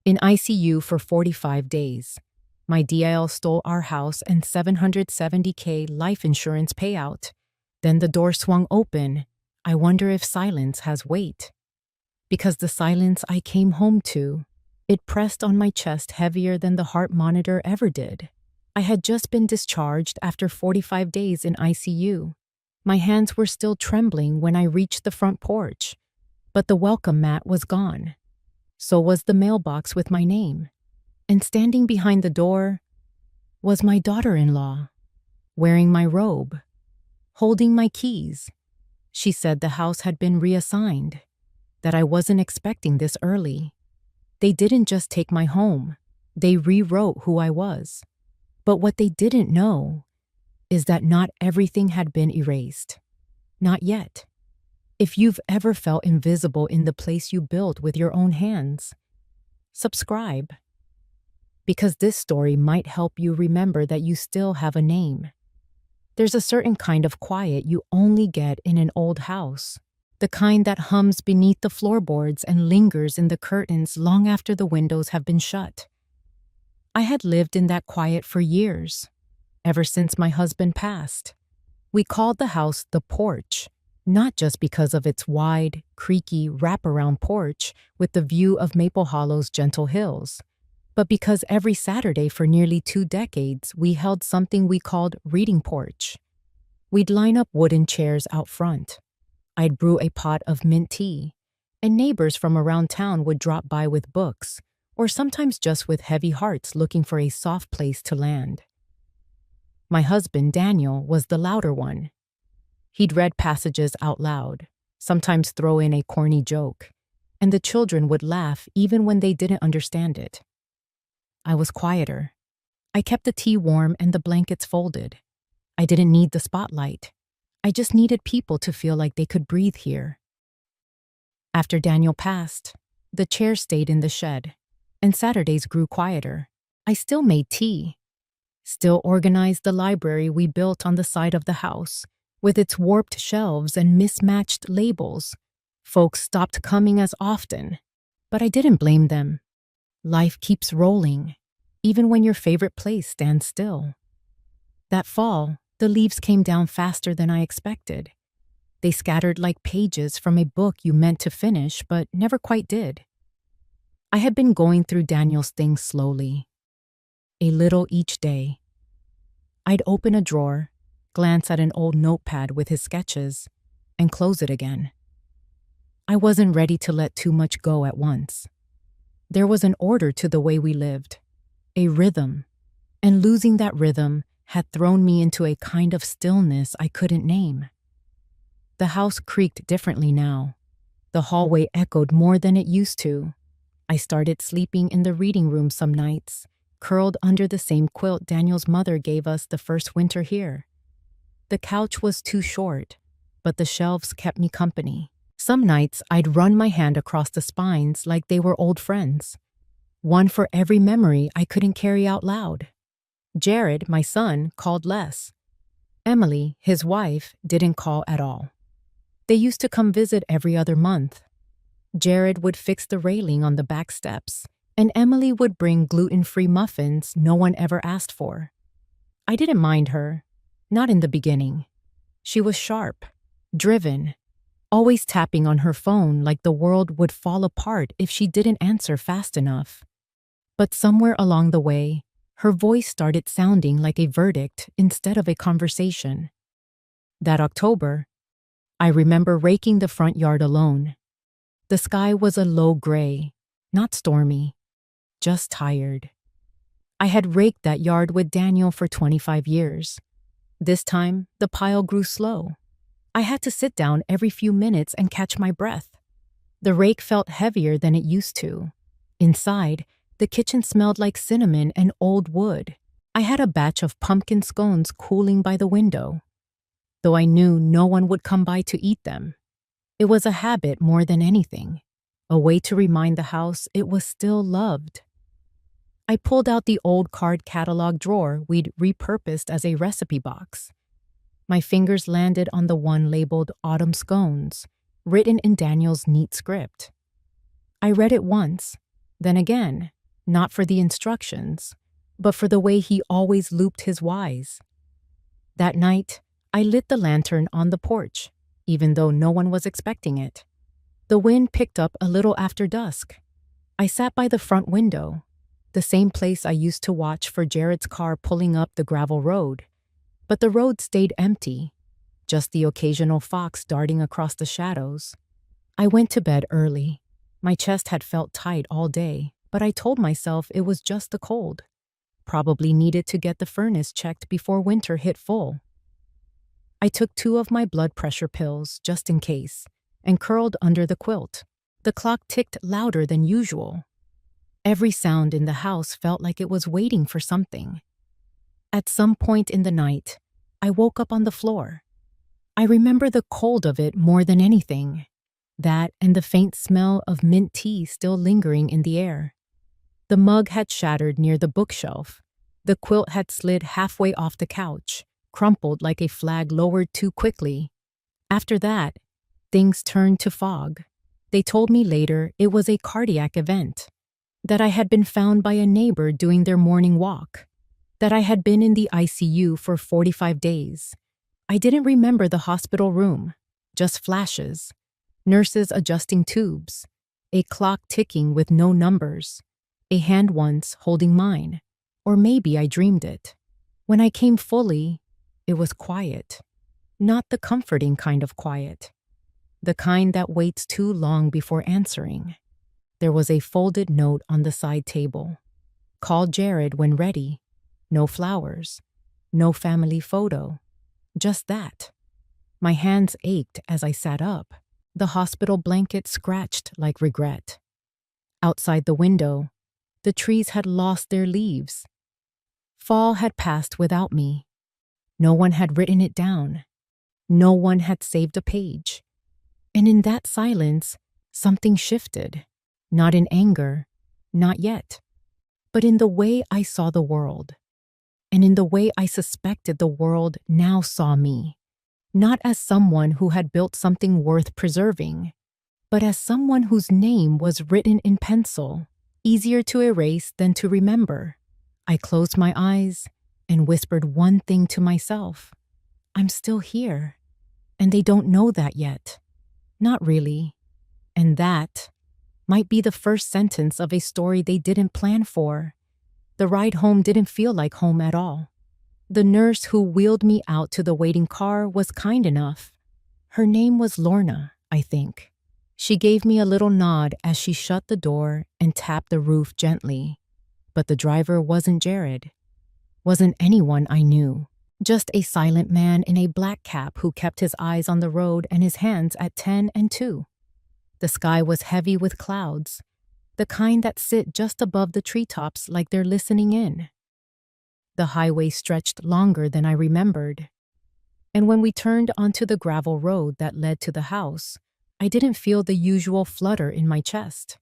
In ICU for 45 days. My DIL stole our house and $770K life insurance payout. Then the door swung open. I wonder if silence has weight. Because the silence I came home to, it pressed on my chest heavier than the heart monitor ever did. I had just been discharged after 45 days in ICU. My hands were still trembling when I reached the front porch, but the welcome mat was gone. So was the mailbox with my name. And standing behind the door was my daughter-in-law, wearing my robe, holding my keys. She said the house had been reassigned, that I wasn't expecting this early. They didn't just take my home, they rewrote who I was. But what they didn't know is that not everything had been erased. Not yet. If you've ever felt invisible in the place you built with your own hands, subscribe. Because this story might help you remember that you still have a name. There's a certain kind of quiet you only get in an old house, the kind that hums beneath the floorboards and lingers in the curtains long after the windows have been shut. I had lived in that quiet for years, ever since my husband passed. We called the house the porch, not just because of its wide, creaky, wraparound porch with the view of Maple Hollow's gentle hills, but because every Saturday for nearly 2 decades we held something we called reading porch. We'd line up wooden chairs out front. I'd brew a pot of mint tea, and neighbors from around town would drop by with books, or sometimes just with heavy hearts looking for a soft place to land. My husband, Daniel, was the louder one. He'd read passages out loud, sometimes throw in a corny joke, and the children would laugh even when they didn't understand it. I was quieter. I kept the tea warm and the blankets folded. I didn't need the spotlight. I just needed people to feel like they could breathe here. After Daniel passed, the chairs stayed in the shed, and Saturdays grew quieter. I still made tea, still organized the library we built on the side of the house, with its warped shelves and mismatched labels. Folks stopped coming as often, but I didn't blame them. Life keeps rolling, even when your favorite place stands still. That fall, the leaves came down faster than I expected. They scattered like pages from a book you meant to finish but never quite did. I had been going through Daniel's things slowly, a little each day. I'd open a drawer, glance at an old notepad with his sketches, and close it again. I wasn't ready to let too much go at once. There was an order to the way we lived, a rhythm, and losing that rhythm had thrown me into a kind of stillness I couldn't name. The house creaked differently now. The hallway echoed more than it used to. I started sleeping in the reading room some nights, curled under the same quilt Daniel's mother gave us the first winter here. The couch was too short, but the shelves kept me company. Some nights I'd run my hand across the spines like they were old friends, one for every memory I couldn't carry out loud. Jared, my son, called less. Emily, his wife, didn't call at all. They used to come visit every other month. Jared would fix the railing on the back steps, and Emily would bring gluten-free muffins no one ever asked for. I didn't mind her, not in the beginning. She was sharp, driven, always tapping on her phone like the world would fall apart if she didn't answer fast enough. But somewhere along the way, her voice started sounding like a verdict instead of a conversation. That October, I remember raking the front yard alone. The sky was a low gray, not stormy, just tired. I had raked that yard with Daniel for 25 years. This time, the pile grew slow. I had to sit down every few minutes and catch my breath. The rake felt heavier than it used to. Inside, the kitchen smelled like cinnamon and old wood. I had a batch of pumpkin scones cooling by the window, though I knew no one would come by to eat them. It was a habit more than anything, a way to remind the house it was still loved. I pulled out the old card catalog drawer we'd repurposed as a recipe box. My fingers landed on the one labeled Autumn Scones, written in Daniel's neat script. I read it once, then again, not for the instructions, but for the way he always looped his whys. That night, I lit the lantern on the porch, even though no one was expecting it. The wind picked up a little after dusk. I sat by the front window, the same place I used to watch for Jared's car pulling up the gravel road. But the road stayed empty, just the occasional fox darting across the shadows. I went to bed early. My chest had felt tight all day, but I told myself it was just the cold. Probably needed to get the furnace checked before winter hit full. I took 2 of my blood pressure pills, just in case, and curled under the quilt. The clock ticked louder than usual. Every sound in the house felt like it was waiting for something. At some point in the night, I woke up on the floor. I remember the cold of it more than anything. That and the faint smell of mint tea still lingering in the air. The mug had shattered near the bookshelf. The quilt had slid halfway off the couch, crumpled like a flag lowered too quickly. After that, things turned to fog. They told me later it was a cardiac event, that I had been found by a neighbor doing their morning walk, that I had been in the ICU for 45 days. I didn't remember the hospital room, just flashes, nurses adjusting tubes, a clock ticking with no numbers, a hand once holding mine, or maybe I dreamed it. When I came fully, it was quiet, not the comforting kind of quiet, the kind that waits too long before answering. There was a folded note on the side table. Call Jared when ready. No flowers, no family photo, just that. My hands ached as I sat up. The hospital blanket scratched like regret. Outside the window, the trees had lost their leaves. Fall had passed without me. No one had written it down. No one had saved a page. And in that silence, something shifted. Not in anger, not yet, but in the way I saw the world. And in the way I suspected the world now saw me. Not as someone who had built something worth preserving, but as someone whose name was written in pencil, easier to erase than to remember. I closed my eyes and whispered one thing to myself. I'm still here, and they don't know that yet. Not really. And that might be the first sentence of a story they didn't plan for. The ride home didn't feel like home at all. The nurse who wheeled me out to the waiting car was kind enough. Her name was Lorna, I think. She gave me a little nod as she shut the door and tapped the roof gently. But the driver wasn't Jared. Wasn't anyone I knew. Just a silent man in a black cap who kept his eyes on the road and his hands at 10 and 2. The sky was heavy with clouds, the kind that sit just above the treetops like they're listening in. The highway stretched longer than I remembered. And when we turned onto the gravel road that led to the house, I didn't feel the usual flutter in my chest.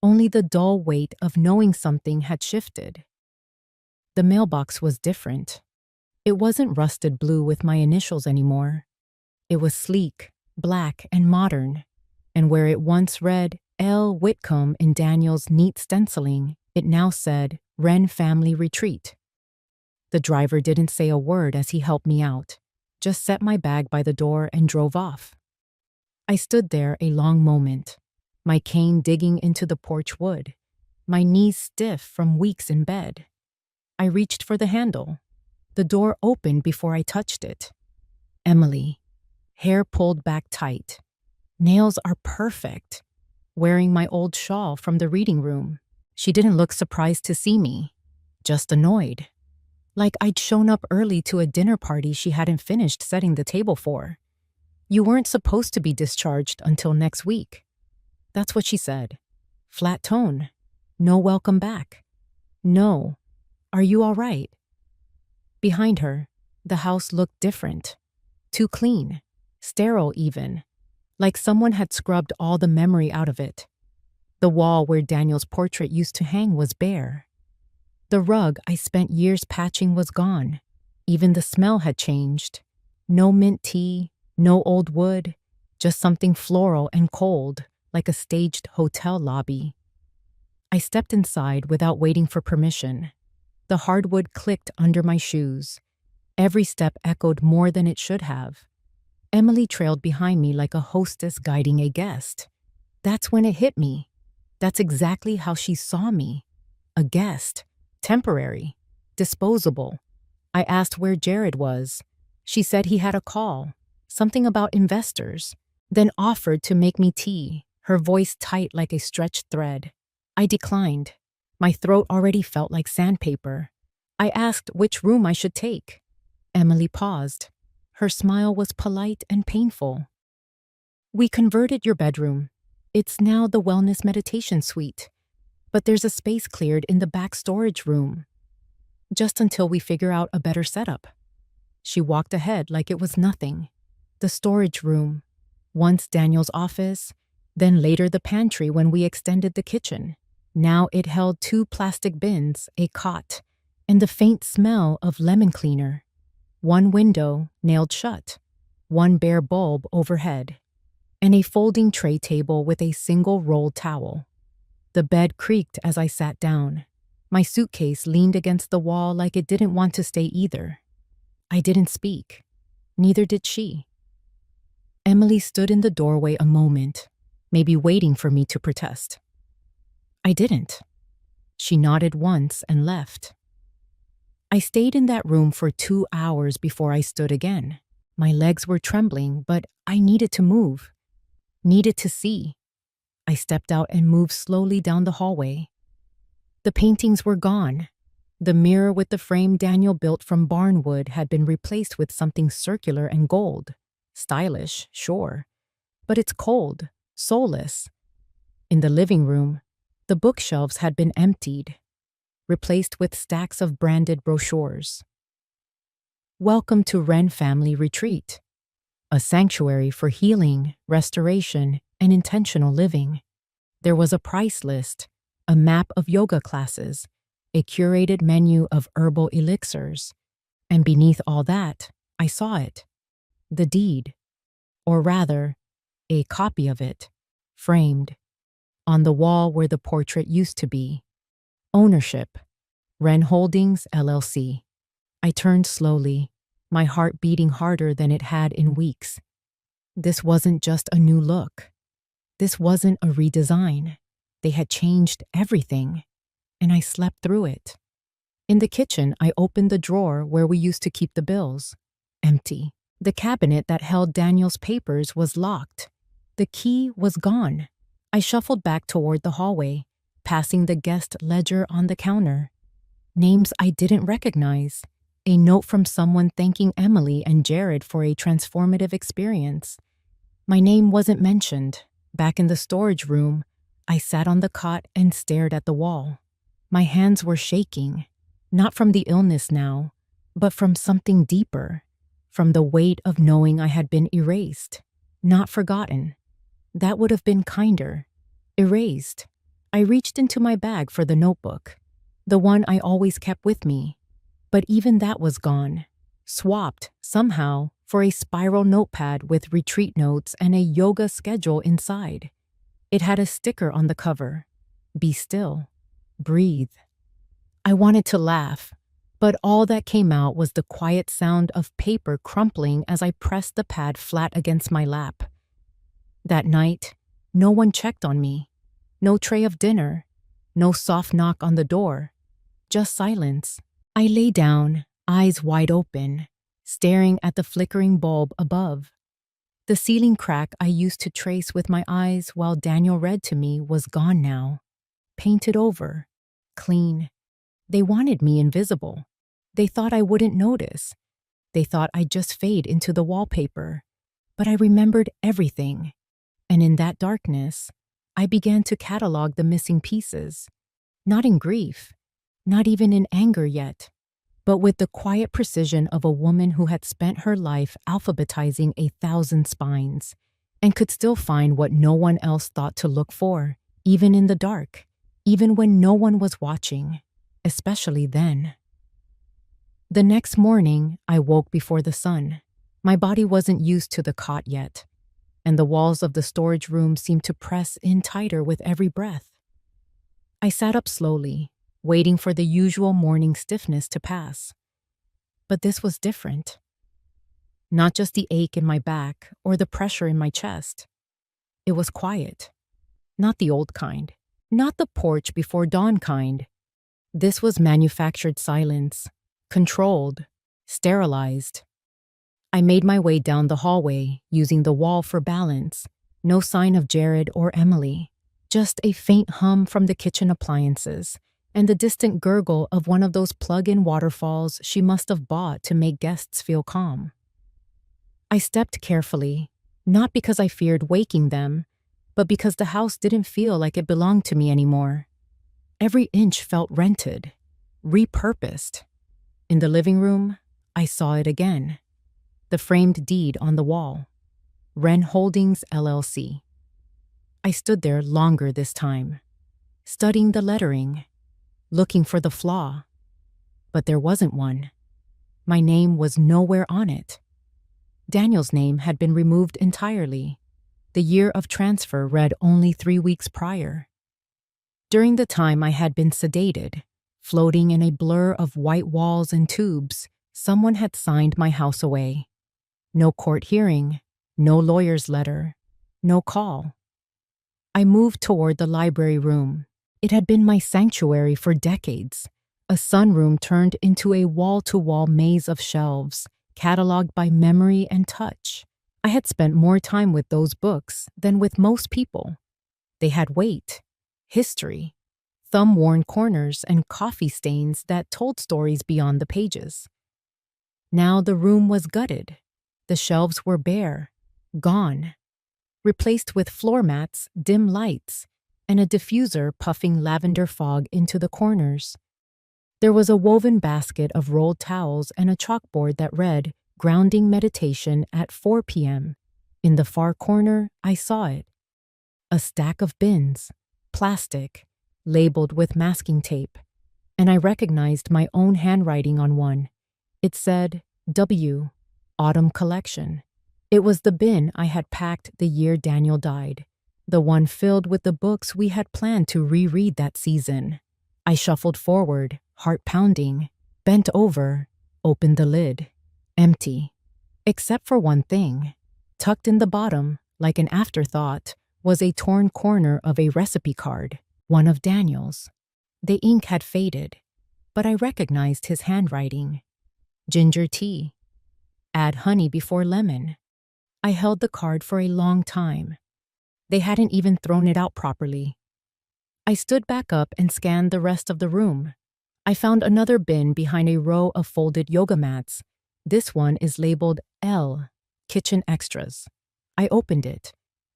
Only the dull weight of knowing something had shifted. The mailbox was different. It wasn't rusted blue with my initials anymore. It was sleek, black, and modern. And where it once read L. Whitcomb in Daniel's neat stenciling, it now said Wren Family Retreat. The driver didn't say a word as he helped me out, just set my bag by the door and drove off. I stood there a long moment, my cane digging into the porch wood, my knees stiff from weeks in bed. I reached for the handle. The door opened before I touched it. Emily, hair pulled back tight. Nails are perfect. Wearing my old shawl from the reading room. She didn't look surprised to see me, just annoyed. Like I'd shown up early to a dinner party she hadn't finished setting the table for. You weren't supposed to be discharged until next week. That's what she said. Flat tone. No welcome back. No. Are you all right? Behind her, the house looked different. Too clean. Sterile even. Like someone had scrubbed all the memory out of it. The wall where Daniel's portrait used to hang was bare. The rug I spent years patching was gone. Even the smell had changed. No mint tea, no old wood, just something floral and cold, like a staged hotel lobby. I stepped inside without waiting for permission. The hardwood clicked under my shoes. Every step echoed more than it should have. Emily trailed behind me like a hostess guiding a guest. That's when it hit me. That's exactly how she saw me. A guest. Temporary. Disposable. I asked where Jared was. She said he had a call. Something about investors. Then offered to make me tea, her voice tight like a stretched thread. I declined. My throat already felt like sandpaper. I asked which room I should take. Emily paused. Her smile was polite and painful. We converted your bedroom. It's now the wellness meditation suite. But there's a space cleared in the back storage room. Just until we figure out a better setup. She walked ahead like it was nothing. The storage room. Once Daniel's office, then later the pantry when we extended the kitchen. Now it held 2 plastic bins, a cot, and the faint smell of lemon cleaner. One window nailed shut, one bare bulb overhead, and a folding tray table with a single rolled towel. The bed creaked as I sat down. My suitcase leaned against the wall like it didn't want to stay either. I didn't speak. Neither did she. Emily stood in the doorway a moment, maybe waiting for me to protest. I didn't. She nodded once and left. I stayed in that room for 2 hours before I stood again. My legs were trembling, but I needed to move. Needed to see. I stepped out and moved slowly down the hallway. The paintings were gone. The mirror with the frame Daniel built from barnwood had been replaced with something circular and gold. Stylish, sure. But it's cold, soulless. In the living room, the bookshelves had been emptied, replaced with stacks of branded brochures. Welcome to Wren Family Retreat, a sanctuary for healing, restoration, and intentional living. There was a price list, a map of yoga classes, a curated menu of herbal elixirs, and beneath all that, I saw it. The deed, or rather, a copy of it, framed, on the wall where the portrait used to be. Ownership, Wren Holdings, LLC. I turned slowly, my heart beating harder than it had in weeks. This wasn't just a new look. This wasn't a redesign. They had changed everything, and I slept through it. In the kitchen, I opened the drawer where we used to keep the bills. Empty. The cabinet that held Daniel's papers was locked. The key was gone. I shuffled back toward the hallway, passing the guest ledger on the counter. Names I didn't recognize. A note from someone thanking Emily and Jared for a transformative experience. My name wasn't mentioned. Back in the storage room, I sat on the cot and stared at the wall. My hands were shaking, not from the illness now, but from something deeper, from the weight of knowing I had been erased, not forgotten. That would have been kinder. Erased. I reached into my bag for the notebook, the one I always kept with me. But even that was gone, swapped, somehow, for a spiral notepad with retreat notes and a yoga schedule inside. It had a sticker on the cover. Be still. Breathe. I wanted to laugh, but all that came out was the quiet sound of paper crumpling as I pressed the pad flat against my lap. That night, no one checked on me. No tray of dinner. No soft knock on the door. Just silence. I lay down, eyes wide open, staring at the flickering bulb above. The ceiling crack I used to trace with my eyes while Daniel read to me was gone now. Painted over. Clean. They wanted me invisible. They thought I wouldn't notice. They thought I'd just fade into the wallpaper. But I remembered everything. And in that darkness, I began to catalog the missing pieces. Not in grief. Not even in anger yet, but with the quiet precision of a woman who had spent her life alphabetizing 1,000 spines and could still find what no one else thought to look for, even in the dark, even when no one was watching, especially then. The next morning, I woke before the sun. My body wasn't used to the cot yet, and the walls of the storage room seemed to press in tighter with every breath. I sat up slowly, waiting for the usual morning stiffness to pass. But this was different. Not just the ache in my back or the pressure in my chest. It was quiet. Not the old kind. Not the porch before dawn kind. This was manufactured silence. Controlled. Sterilized. I made my way down the hallway, using the wall for balance. No sign of Jared or Emily. Just a faint hum from the kitchen appliances, and the distant gurgle of one of those plug-in waterfalls she must have bought to make guests feel calm. I stepped carefully, not because I feared waking them, but because the house didn't feel like it belonged to me anymore. Every inch felt rented, repurposed. In the living room, I saw it again. The framed deed on the wall. Wren Holdings, LLC. I stood there longer this time, studying the lettering, looking for the flaw. But there wasn't one. My name was nowhere on it. Daniel's name had been removed entirely. The year of transfer read only 3 weeks prior. During the time I had been sedated, floating in a blur of white walls and tubes, someone had signed my house away. No court hearing, no lawyer's letter, no call. I moved toward the library room. It had been my sanctuary for decades. A sunroom turned into a wall-to-wall maze of shelves, cataloged by memory and touch. I had spent more time with those books than with most people. They had weight, history, thumb-worn corners, and coffee stains that told stories beyond the pages. Now the room was gutted. The shelves were bare, gone, replaced with floor mats, dim lights, and a diffuser puffing lavender fog into the corners. There was a woven basket of rolled towels and a chalkboard that read, "Grounding meditation at 4 p.m. In the far corner, I saw it. A stack of bins, plastic, labeled with masking tape, and I recognized my own handwriting on one. It said, W, Autumn Collection. It was the bin I had packed the year Daniel died, the one filled with the books we had planned to reread that season. I shuffled forward, heart pounding, bent over, opened the lid. Empty. Except for one thing. Tucked in the bottom, like an afterthought, was a torn corner of a recipe card, one of Daniel's. The ink had faded, but I recognized his handwriting. Ginger tea. Add honey before lemon. I held the card for a long time. They hadn't even thrown it out properly. I stood back up and scanned the rest of the room. I found another bin behind a row of folded yoga mats. This one is labeled L, Kitchen Extras. I opened it.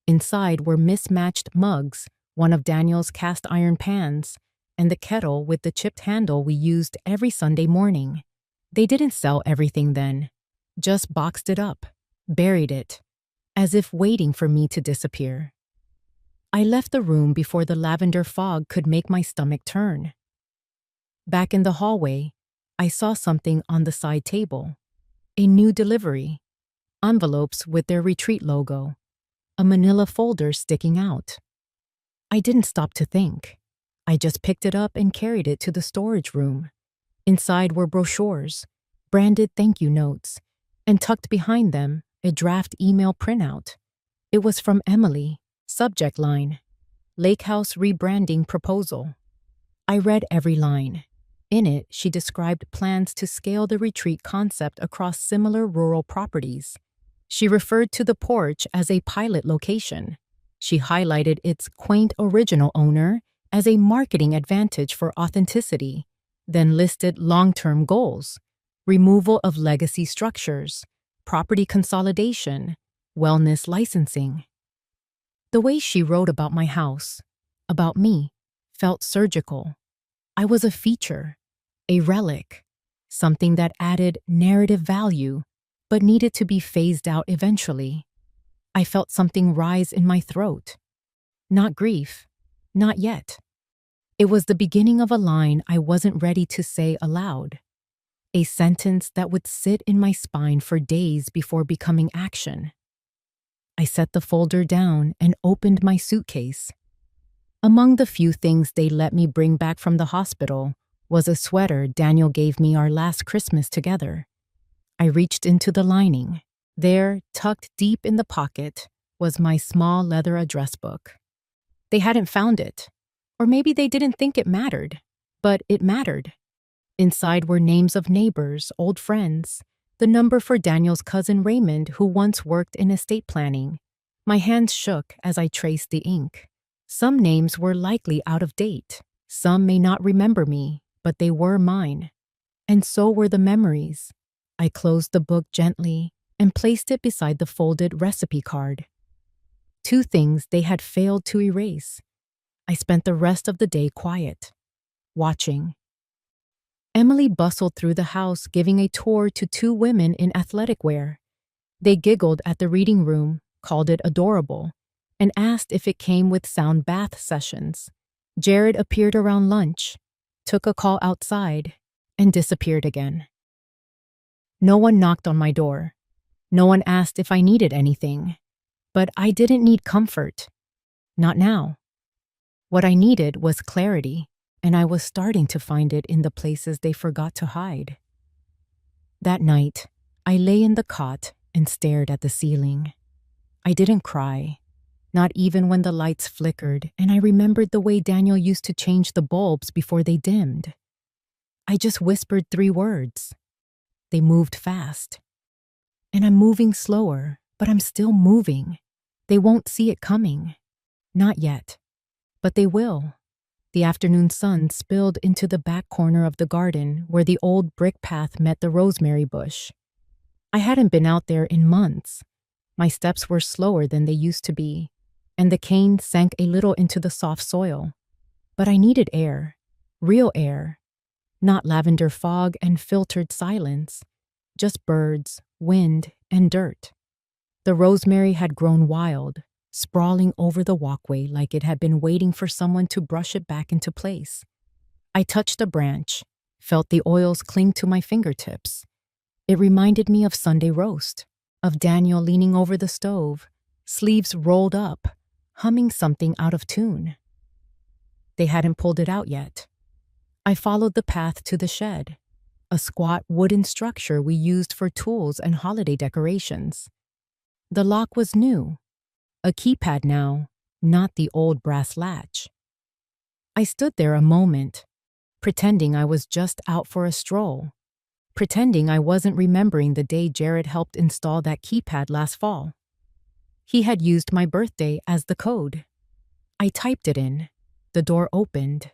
Inside were mismatched mugs, one of Daniel's cast iron pans, and the kettle with the chipped handle we used every Sunday morning. They didn't sell everything then, just boxed it up, buried it, as if waiting for me to disappear. I left the room before the lavender fog could make my stomach turn. Back in the hallway, I saw something on the side table. A new delivery. Envelopes with their retreat logo. A manila folder sticking out. I didn't stop to think. I just picked it up and carried it to the storage room. Inside were brochures, branded thank you notes, and tucked behind them, a draft email printout. It was from Emily. Subject line, Lake House rebranding proposal. I read every line. In it, she described plans to scale the retreat concept across similar rural properties. She referred to the porch as a pilot location. She highlighted its quaint original owner as a marketing advantage for authenticity, then listed long-term goals, removal of legacy structures, property consolidation, wellness licensing. The way she wrote about my house, about me, felt surgical. I was a feature, a relic, something that added narrative value, but needed to be phased out eventually. I felt something rise in my throat. Not grief, not yet. It was the beginning of a line I wasn't ready to say aloud, a sentence that would sit in my spine for days before becoming action. I set the folder down and opened my suitcase. Among the few things they let me bring back from the hospital was a sweater Daniel gave me our last Christmas together. I reached into the lining. There, tucked deep in the pocket, was my small leather address book. They hadn't found it, or maybe they didn't think it mattered, but it mattered. Inside were names of neighbors, old friends, the number for Daniel's cousin Raymond, who once worked in estate planning. My hands shook as I traced the ink. Some names were likely out of date. Some may not remember me, but they were mine. And so were the memories. I closed the book gently and placed it beside the folded recipe card. Two things they had failed to erase. I spent the rest of the day quiet, watching. Emily bustled through the house, giving a tour to two women in athletic wear. They giggled at the reading room, called it adorable, and asked if it came with sound bath sessions. Jared appeared around lunch, took a call outside, and disappeared again. No one knocked on my door. No one asked if I needed anything. But I didn't need comfort. Not now. What I needed was clarity, and I was starting to find it in the places they forgot to hide. That night, I lay in the cot and stared at the ceiling. I didn't cry, not even when the lights flickered, and I remembered the way Daniel used to change the bulbs before they dimmed. I just whispered 3 words. They moved fast. And I'm moving slower, but I'm still moving. They won't see it coming. Not yet. But they will. The afternoon sun spilled into the back corner of the garden where the old brick path met the rosemary bush. I hadn't been out there in months. My steps were slower than they used to be, and the cane sank a little into the soft soil. But I needed air. Real air. Not lavender fog and filtered silence. Just birds, wind, and dirt. The rosemary had grown wild, sprawling over the walkway like it had been waiting for someone to brush it back into place. I touched a branch, felt the oils cling to my fingertips. It reminded me of Sunday roast, of Daniel leaning over the stove, sleeves rolled up, humming something out of tune. They hadn't pulled it out yet. I followed the path to the shed, a squat wooden structure we used for tools and holiday decorations. The lock was new, a keypad now, not the old brass latch. I stood there a moment, pretending I was just out for a stroll, pretending I wasn't remembering the day Jared helped install that keypad last fall. He had used my birthday as the code. I typed it in. The door opened.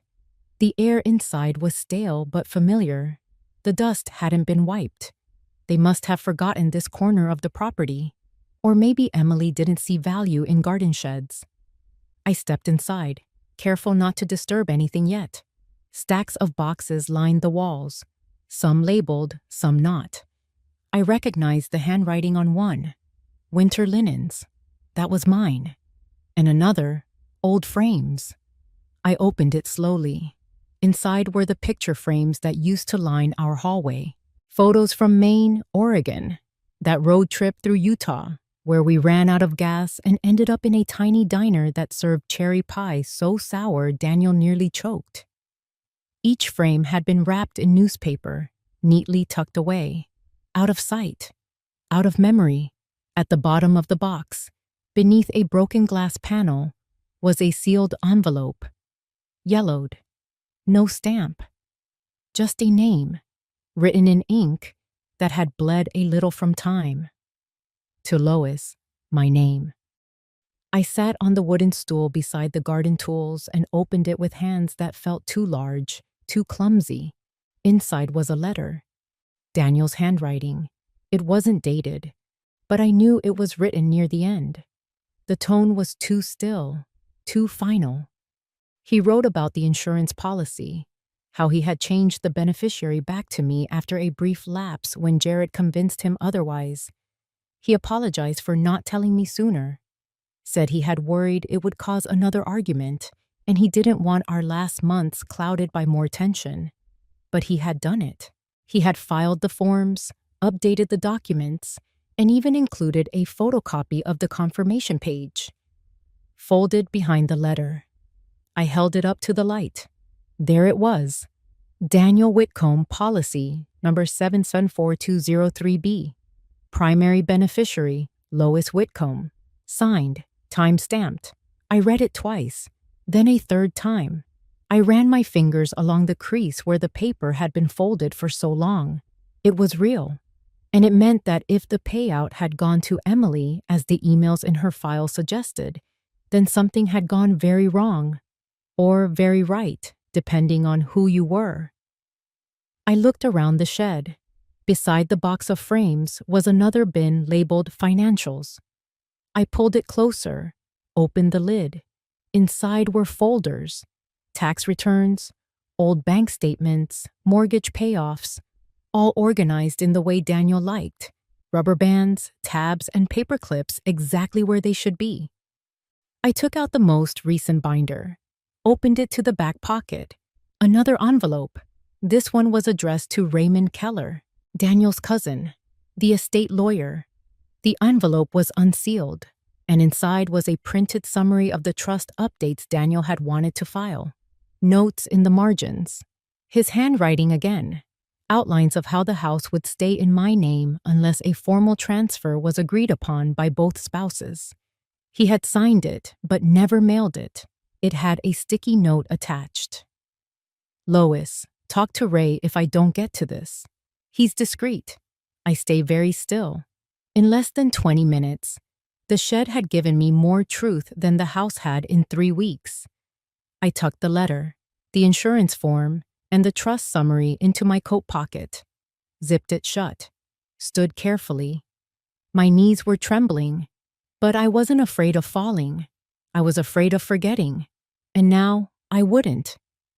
The air inside was stale but familiar. The dust hadn't been wiped. They must have forgotten this corner of the property. Or maybe Emily didn't see value in garden sheds. I stepped inside, careful not to disturb anything yet. Stacks of boxes lined the walls, some labeled, some not. I recognized the handwriting on one. Winter linens. That was mine. And another, old frames. I opened it slowly. Inside were the picture frames that used to line our hallway. Photos from Maine, Oregon, that road trip through Utah, where we ran out of gas and ended up in a tiny diner that served cherry pie so sour Daniel nearly choked. Each frame had been wrapped in newspaper, neatly tucked away, out of sight, out of memory. At the bottom of the box, beneath a broken glass panel, was a sealed envelope, yellowed. No stamp, just a name, written in ink that had bled a little from time. To Lois, my name. I sat on the wooden stool beside the garden tools and opened it with hands that felt too large, too clumsy. Inside was a letter. Daniel's handwriting. It wasn't dated, but I knew it was written near the end. The tone was too still, too final. He wrote about the insurance policy, how he had changed the beneficiary back to me after a brief lapse when Jared convinced him otherwise. He apologized for not telling me sooner, said he had worried it would cause another argument, and he didn't want our last months clouded by more tension. But he had done it. He had filed the forms, updated the documents, and even included a photocopy of the confirmation page. Folded behind the letter, I held it up to the light. There it was. Daniel Whitcomb Policy number 774203B. Primary beneficiary, Lois Whitcomb. Signed, time-stamped. I read it twice, then a third time. I ran my fingers along the crease where the paper had been folded for so long. It was real. And it meant that if the payout had gone to Emily, as the emails in her file suggested, then something had gone very wrong, or very right, depending on who you were. I looked around the shed. Beside the box of frames was another bin labeled Financials. I pulled it closer, opened the lid. Inside were folders, tax returns, old bank statements, mortgage payoffs, all organized in the way Daniel liked. Rubber bands, tabs, and paper clips exactly where they should be. I took out the most recent binder, opened it to the back pocket. Another envelope. This one was addressed to Raymond Keller, Daniel's cousin, the estate lawyer. The envelope was unsealed, and inside was a printed summary of the trust updates Daniel had wanted to file. Notes in the margins. His handwriting again. Outlines of how the house would stay in my name unless a formal transfer was agreed upon by both spouses. He had signed it, but never mailed it. It had a sticky note attached. Lois, talk to Ray if I don't get to this. He's discreet. I stay very still. In less than 20 minutes, the shed had given me more truth than the house had in 3 weeks. I tucked the letter, the insurance form, and the trust summary into my coat pocket, zipped it shut, stood carefully. My knees were trembling, but I wasn't afraid of falling. I was afraid of forgetting, and now I wouldn't.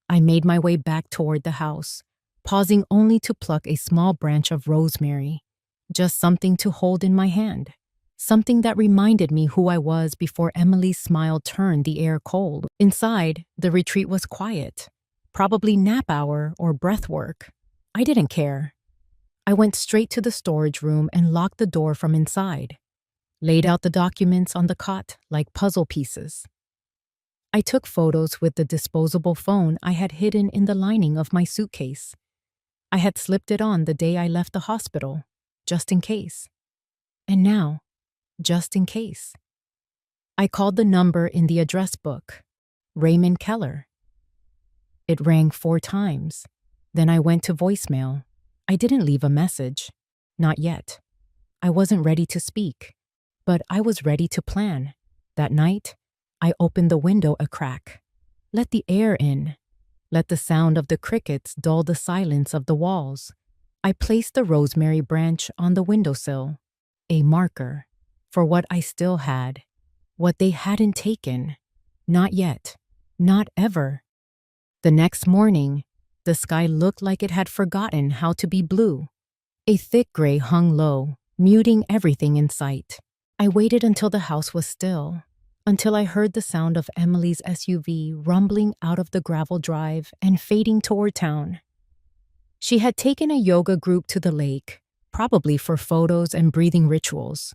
I made my way back toward the house, pausing only to pluck a small branch of rosemary, just something to hold in my hand, something that reminded me who I was before Emily's smile turned the air cold. Inside, the retreat was quiet. Probably nap hour or breath work. I didn't care. I went straight to the storage room and locked the door from inside, laid out the documents on the cot like puzzle pieces. I took photos with the disposable phone I had hidden in the lining of my suitcase. I had slipped it on the day I left the hospital, just in case. And now, just in case. I called the number in the address book, Raymond Keller. It rang 4 times. Then I went to voicemail. I didn't leave a message. Not yet. I wasn't ready to speak, but I was ready to plan. That night, I opened the window a crack. Let the air in. Let the sound of the crickets dull the silence of the walls. I placed the rosemary branch on the windowsill, a marker for what I still had, what they hadn't taken. Not yet. Not ever. The next morning, the sky looked like it had forgotten how to be blue. A thick gray hung low, muting everything in sight. I waited until the house was still, until I heard the sound of Emily's SUV rumbling out of the gravel drive and fading toward town. She had taken a yoga group to the lake, probably for photos and breathing rituals.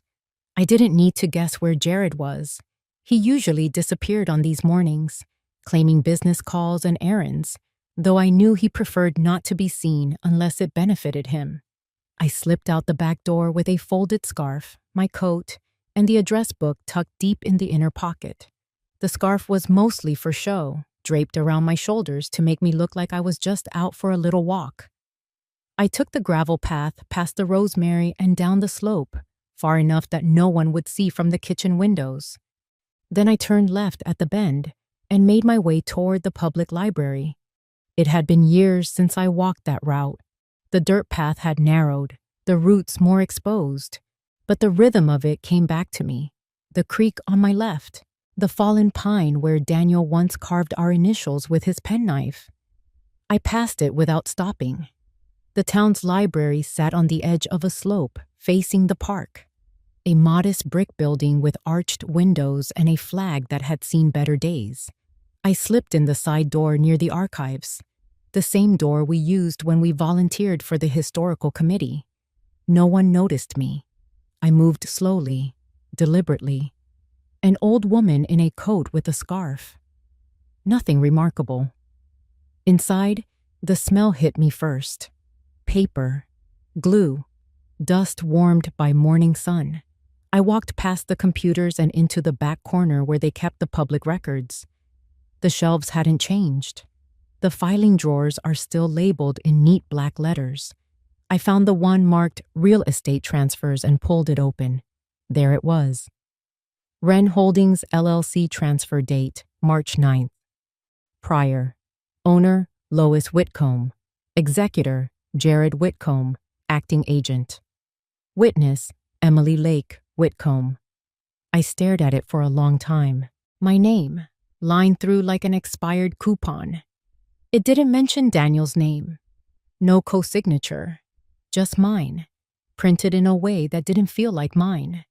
I didn't need to guess where Jared was. He usually disappeared on these mornings, claiming business calls and errands, though I knew he preferred not to be seen unless it benefited him. I slipped out the back door with a folded scarf, my coat, and the address book tucked deep in the inner pocket. The scarf was mostly for show, draped around my shoulders to make me look like I was just out for a little walk. I took the gravel path past the rosemary and down the slope, far enough that no one would see from the kitchen windows. Then I turned left at the bend and made my way toward the public library. It had been years since I walked that route. The dirt path had narrowed, the roots more exposed, but the rhythm of it came back to me. The creek on my left, the fallen pine where Daniel once carved our initials with his penknife. I passed it without stopping. The town's library sat on the edge of a slope facing the park, a modest brick building with arched windows and a flag that had seen better days. I slipped in the side door near the archives, the same door we used when we volunteered for the historical committee. No one noticed me. I moved slowly, deliberately. An old woman in a coat with a scarf. Nothing remarkable. Inside, the smell hit me first. Paper, glue, dust warmed by morning sun. I walked past the computers and into the back corner where they kept the public records. The shelves hadn't changed. The filing drawers are still labeled in neat black letters. I found the one marked Real Estate Transfers and pulled it open. There it was. Wren Holdings LLC transfer date, March 9th. Prior. Owner, Lois Whitcomb. Executor, Jared Whitcomb, acting agent. Witness, Emily Lake Whitcomb. I stared at it for a long time. My name, lined through like an expired coupon. It didn't mention Daniel's name. No co-signature. Just mine, printed in a way that didn't feel like mine.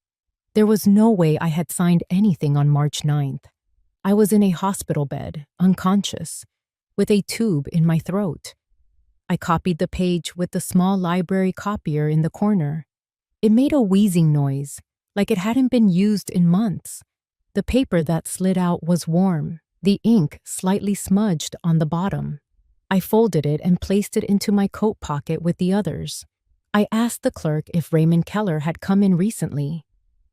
There was no way I had signed anything on March 9th. I was in a hospital bed, unconscious, with a tube in my throat. I copied the page with the small library copier in the corner. It made a wheezing noise, like it hadn't been used in months. The paper that slid out was warm, the ink slightly smudged on the bottom. I folded it and placed it into my coat pocket with the others. I asked the clerk if Raymond Keller had come in recently.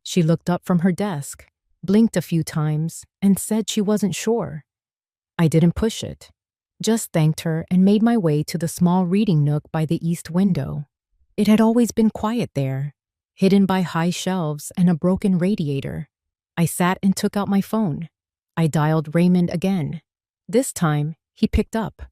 She looked up from her desk, blinked a few times, and said she wasn't sure. I didn't push it, just thanked her and made my way to the small reading nook by the east window. It had always been quiet there, hidden by high shelves and a broken radiator. I sat and took out my phone. I dialed Raymond again. This time, he picked up.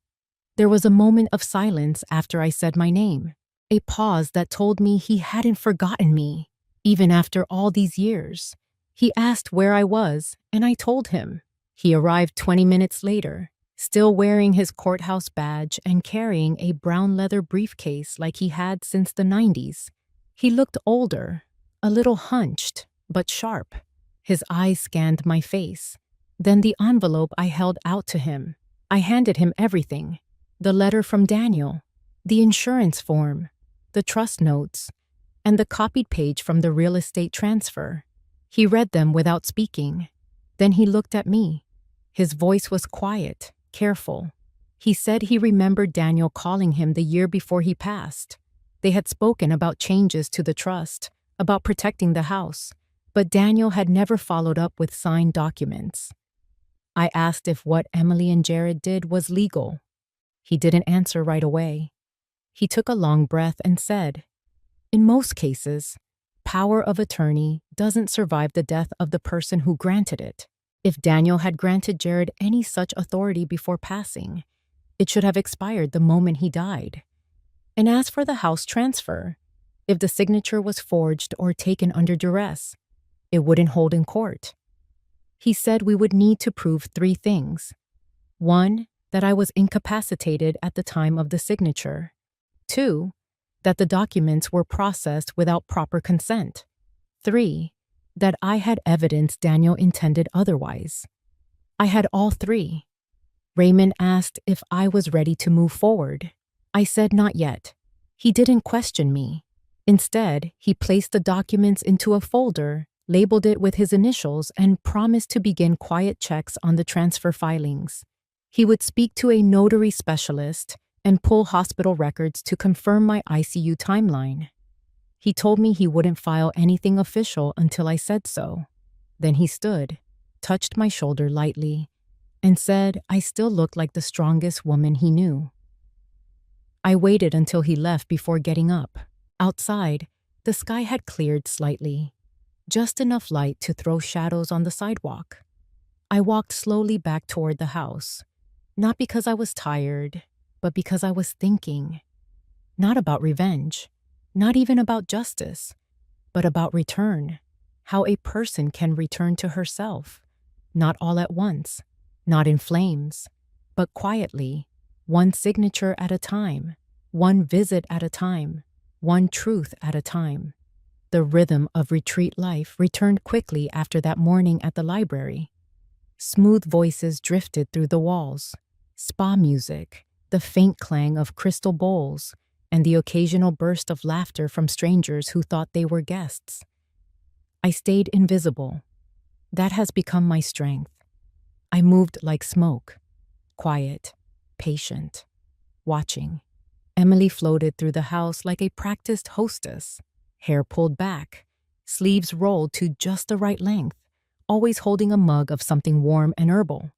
There was a moment of silence after I said my name, a pause that told me he hadn't forgotten me, even after all these years. He asked where I was, and I told him. He arrived 20 minutes later, still wearing his courthouse badge and carrying a brown leather briefcase like he had since the 90s. He looked older, a little hunched, but sharp. His eyes scanned my face. Then the envelope I held out to him. I handed him everything. The letter from Daniel, the insurance form, the trust notes, and the copied page from the real estate transfer. He read them without speaking. Then he looked at me. His voice was quiet, careful. He said he remembered Daniel calling him the year before he passed. They had spoken about changes to the trust, about protecting the house, but Daniel had never followed up with signed documents. I asked if what Emily and Jared did was legal. He didn't answer right away. He took a long breath and said, "In most cases, power of attorney doesn't survive the death of the person who granted it. If Daniel had granted Jared any such authority before passing, it should have expired the moment he died. And as for the house transfer, if the signature was forged or taken under duress, it wouldn't hold in court." He said we would need to prove 3 things. 1, that I was incapacitated at the time of the signature. 2, that the documents were processed without proper consent. 3, that I had evidence Daniel intended otherwise. I had all 3. Raymond asked if I was ready to move forward. I said not yet. He didn't question me. Instead, he placed the documents into a folder, labeled it with his initials, and promised to begin quiet checks on the transfer filings. He would speak to a notary specialist and pull hospital records to confirm my ICU timeline. He told me he wouldn't file anything official until I said so. Then he stood, touched my shoulder lightly, and said I still looked like the strongest woman he knew. I waited until he left before getting up. Outside, the sky had cleared slightly, just enough light to throw shadows on the sidewalk. I walked slowly back toward the house, not because I was tired, but because I was thinking. Not about revenge, not even about justice, but about return, how a person can return to herself, not all at once, not in flames, but quietly, one signature at a time, one visit at a time, one truth at a time. The rhythm of retreat life returned quickly after that morning at the library. Smooth voices drifted through the walls, spa music, the faint clang of crystal bowls, and the occasional burst of laughter from strangers who thought they were guests. I stayed invisible. That has become my strength. I moved like smoke, quiet, patient, watching. Emily floated through the house like a practiced hostess, hair pulled back, sleeves rolled to just the right length, always holding a mug of something warm and herbal.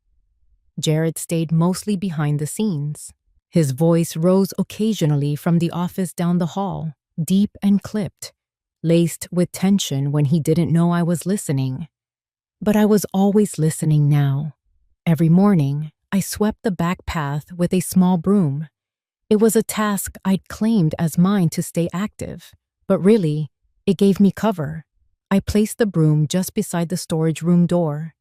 Jared stayed mostly behind the scenes. His voice rose occasionally from the office down the hall, deep and clipped, laced with tension when he didn't know I was listening. But I was always listening now. Every morning, I swept the back path with a small broom. It was a task I'd claimed as mine to stay active, but really, it gave me cover. I placed the broom just beside the storage room door,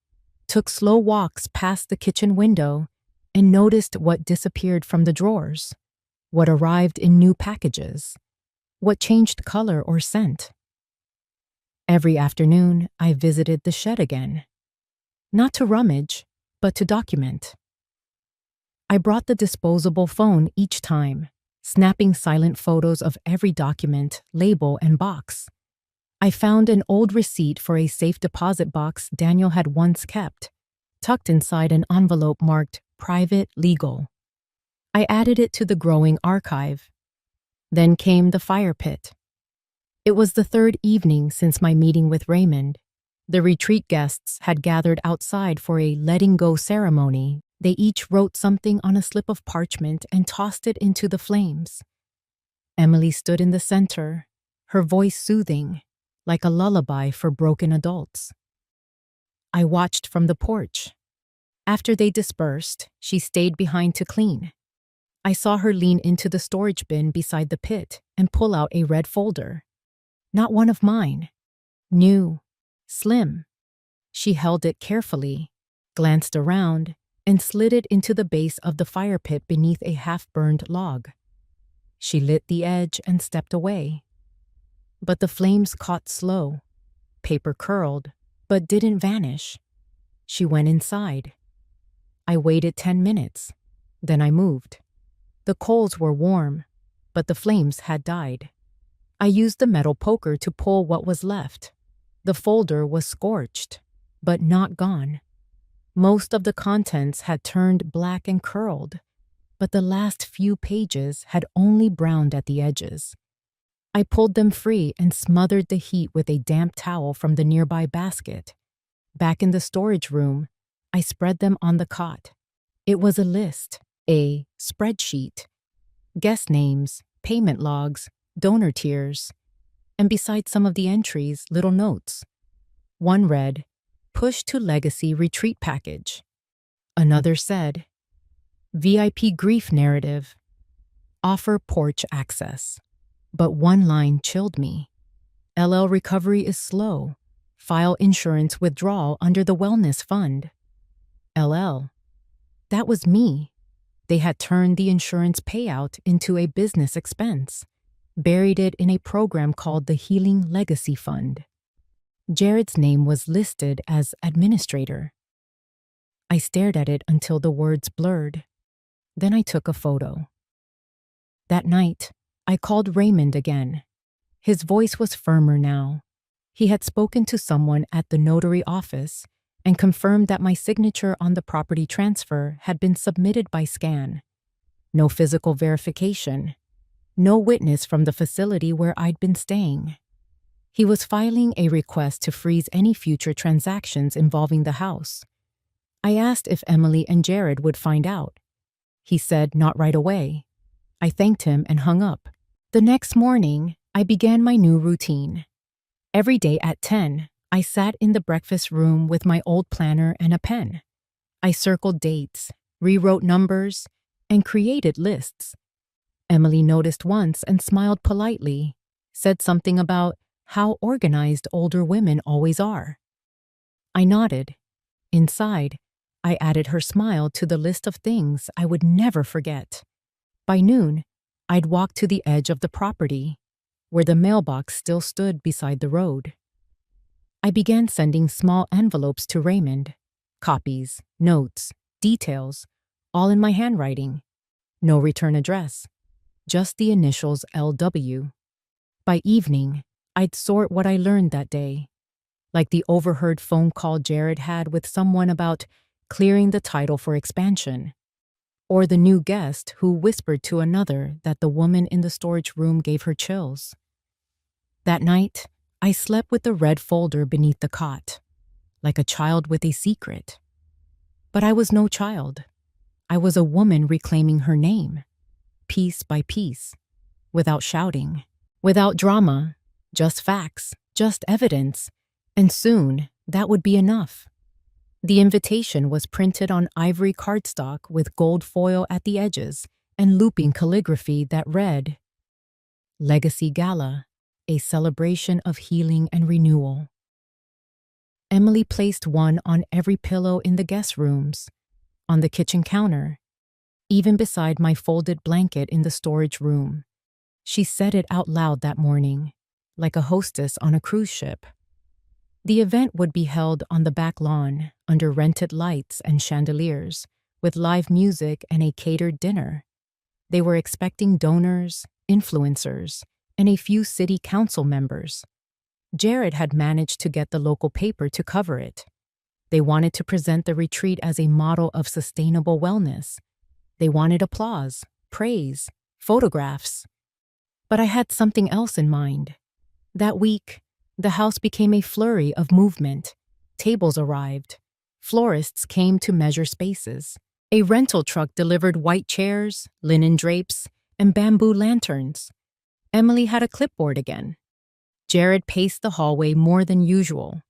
took slow walks past the kitchen window, and noticed what disappeared from the drawers, what arrived in new packages, what changed color or scent. Every afternoon, I visited the shed again. Not to rummage, but to document. I brought the disposable phone each time, snapping silent photos of every document, label, and box. I found an old receipt for a safe deposit box Daniel had once kept, tucked inside an envelope marked Private Legal. I added it to the growing archive. Then came the fire pit. It was the third evening since my meeting with Raymond. The retreat guests had gathered outside for a letting go ceremony. They each wrote something on a slip of parchment and tossed it into the flames. Emily stood in the center, her voice soothing, like a lullaby for broken adults. I watched from the porch. After they dispersed, she stayed behind to clean. I saw her lean into the storage bin beside the pit and pull out a red folder. Not one of mine. New, slim. She held it carefully, glanced around, and slid it into the base of the fire pit beneath a half-burned log. She lit the edge and stepped away. But the flames caught slow. Paper curled, but didn't vanish. She went inside. I waited 10 minutes. Then I moved. The coals were warm, but the flames had died. I used the metal poker to pull what was left. The folder was scorched, but not gone. Most of the contents had turned black and curled, but the last few pages had only browned at the edges. I pulled them free and smothered the heat with a damp towel from the nearby basket. Back in the storage room, I spread them on the cot. It was a list, a spreadsheet. Guest names, payment logs, donor tiers, and beside some of the entries, little notes. One read, "Push to Legacy Retreat Package." Another said, "VIP Grief Narrative. Offer porch access." But one line chilled me. "LL recovery is slow. File insurance withdrawal under the Wellness Fund." LL. That was me. They had turned the insurance payout into a business expense, buried it in a program called the Healing Legacy Fund. Jared's name was listed as administrator. I stared at it until the words blurred. Then I took a photo. That night, I called Raymond again. His voice was firmer now. He had spoken to someone at the notary office and confirmed that my signature on the property transfer had been submitted by scan. No physical verification. No witness from the facility where I'd been staying. He was filing a request to freeze any future transactions involving the house. I asked if Emily and Jared would find out. He said not right away. I thanked him and hung up. The next morning, I began my new routine. Every day at 10, I sat in the breakfast room with my old planner and a pen. I circled dates, rewrote numbers, and created lists. Emily noticed once and smiled politely, said something about how organized older women always are. I nodded. Inside, I added her smile to the list of things I would never forget. By noon, I'd walk to the edge of the property, where the mailbox still stood beside the road. I began sending small envelopes to Raymond, copies, notes, details, all in my handwriting. No return address, just the initials LW. By evening, I'd sort what I learned that day, like the overheard phone call Jared had with someone about clearing the title for expansion. Or the new guest who whispered to another that the woman in the storage room gave her chills. That night, I slept with the red folder beneath the cot, like a child with a secret. But I was no child. I was a woman reclaiming her name, piece by piece, without shouting, without drama, just facts, just evidence, and soon that would be enough. The invitation was printed on ivory cardstock with gold foil at the edges and looping calligraphy that read, Legacy Gala, a celebration of healing and renewal. Emily placed one on every pillow in the guest rooms, on the kitchen counter, even beside my folded blanket in the storage room. She said it out loud that morning, like a hostess on a cruise ship. The event would be held on the back lawn, under rented lights and chandeliers, with live music and a catered dinner. They were expecting donors, influencers, and a few city council members. Jared had managed to get the local paper to cover it. They wanted to present the retreat as a model of sustainable wellness. They wanted applause, praise, photographs. But I had something else in mind. That week, the house became a flurry of movement. Tables arrived. Florists came to measure spaces. A rental truck delivered white chairs, linen drapes, and bamboo lanterns. Emily had a clipboard again. Jared paced the hallway more than usual.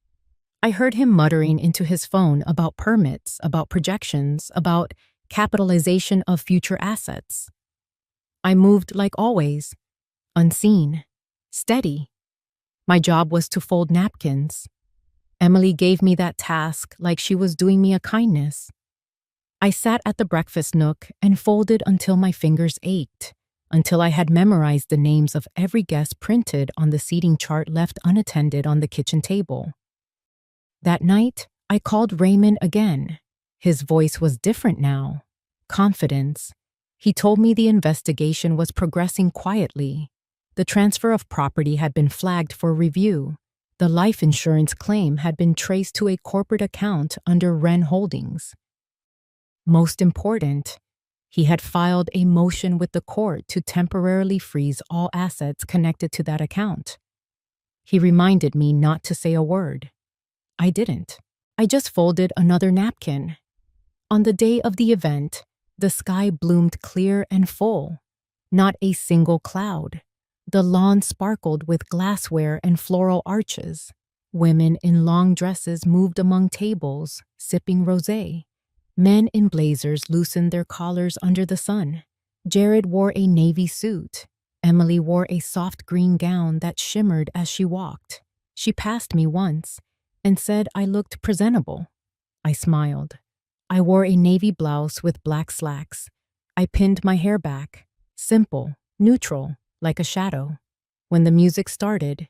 I heard him muttering into his phone about permits, about projections, about capitalization of future assets. I moved like always, unseen, steady. My job was to fold napkins. Emily gave me that task like she was doing me a kindness. I sat at the breakfast nook and folded until my fingers ached, until I had memorized the names of every guest printed on the seating chart left unattended on the kitchen table. That night, I called Raymond again. His voice was different now. Confidence. He told me the investigation was progressing quietly. The transfer of property had been flagged for review. The life insurance claim had been traced to a corporate account under Wren Holdings. Most important, he had filed a motion with the court to temporarily freeze all assets connected to that account. He reminded me not to say a word. I didn't. I just folded another napkin. On the day of the event, the sky bloomed clear and full. Not a single cloud. The lawn sparkled with glassware and floral arches. Women in long dresses moved among tables, sipping rosé. Men in blazers loosened their collars under the sun. Jared wore a navy suit. Emily wore a soft green gown that shimmered as she walked. She passed me once and said I looked presentable. I smiled. I wore a navy blouse with black slacks. I pinned my hair back. Simple, neutral, like a shadow. When the music started,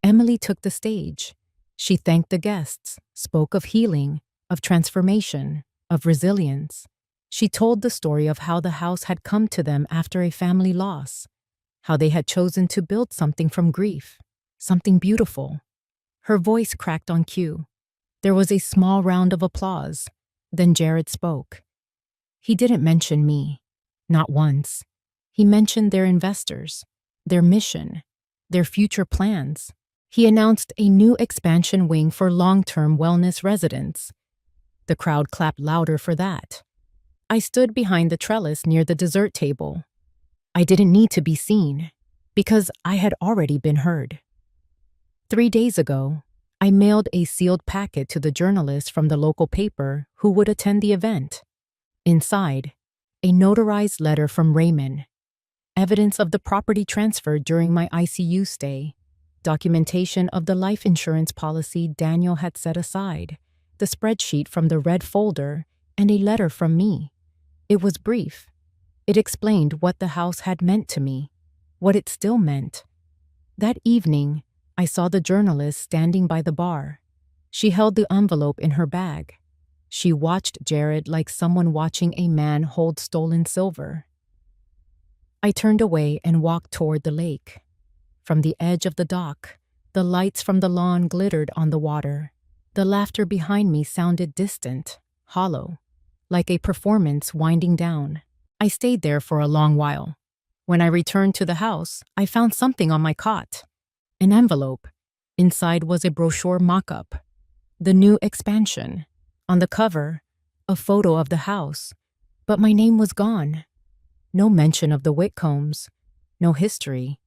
Emily took the stage. She thanked the guests, spoke of healing, of transformation, of resilience. She told the story of how the house had come to them after a family loss, how they had chosen to build something from grief, something beautiful. Her voice cracked on cue. There was a small round of applause. Then Jared spoke. He didn't mention me, not once. He mentioned their investors, their mission, their future plans. He announced a new expansion wing for long-term wellness residents. The crowd clapped louder for that. I stood behind the trellis near the dessert table. I didn't need to be seen, because I had already been heard. 3 days ago, I mailed a sealed packet to the journalist from the local paper who would attend the event. Inside, a notarized letter from Raymond, evidence of the property transfer during my ICU stay, documentation of the life insurance policy Daniel had set aside, the spreadsheet from the red folder, and a letter from me. It was brief. It explained what the house had meant to me, what it still meant. That evening, I saw the journalist standing by the bar. She held the envelope in her bag. She watched Jared like someone watching a man hold stolen silver. I turned away and walked toward the lake. From the edge of the dock, the lights from the lawn glittered on the water. The laughter behind me sounded distant, hollow, like a performance winding down. I stayed there for a long while. When I returned to the house, I found something on my cot. An envelope. Inside was a brochure mock-up. The new expansion. On the cover, a photo of the house. But my name was gone. No mention of the Whitcombs. No history.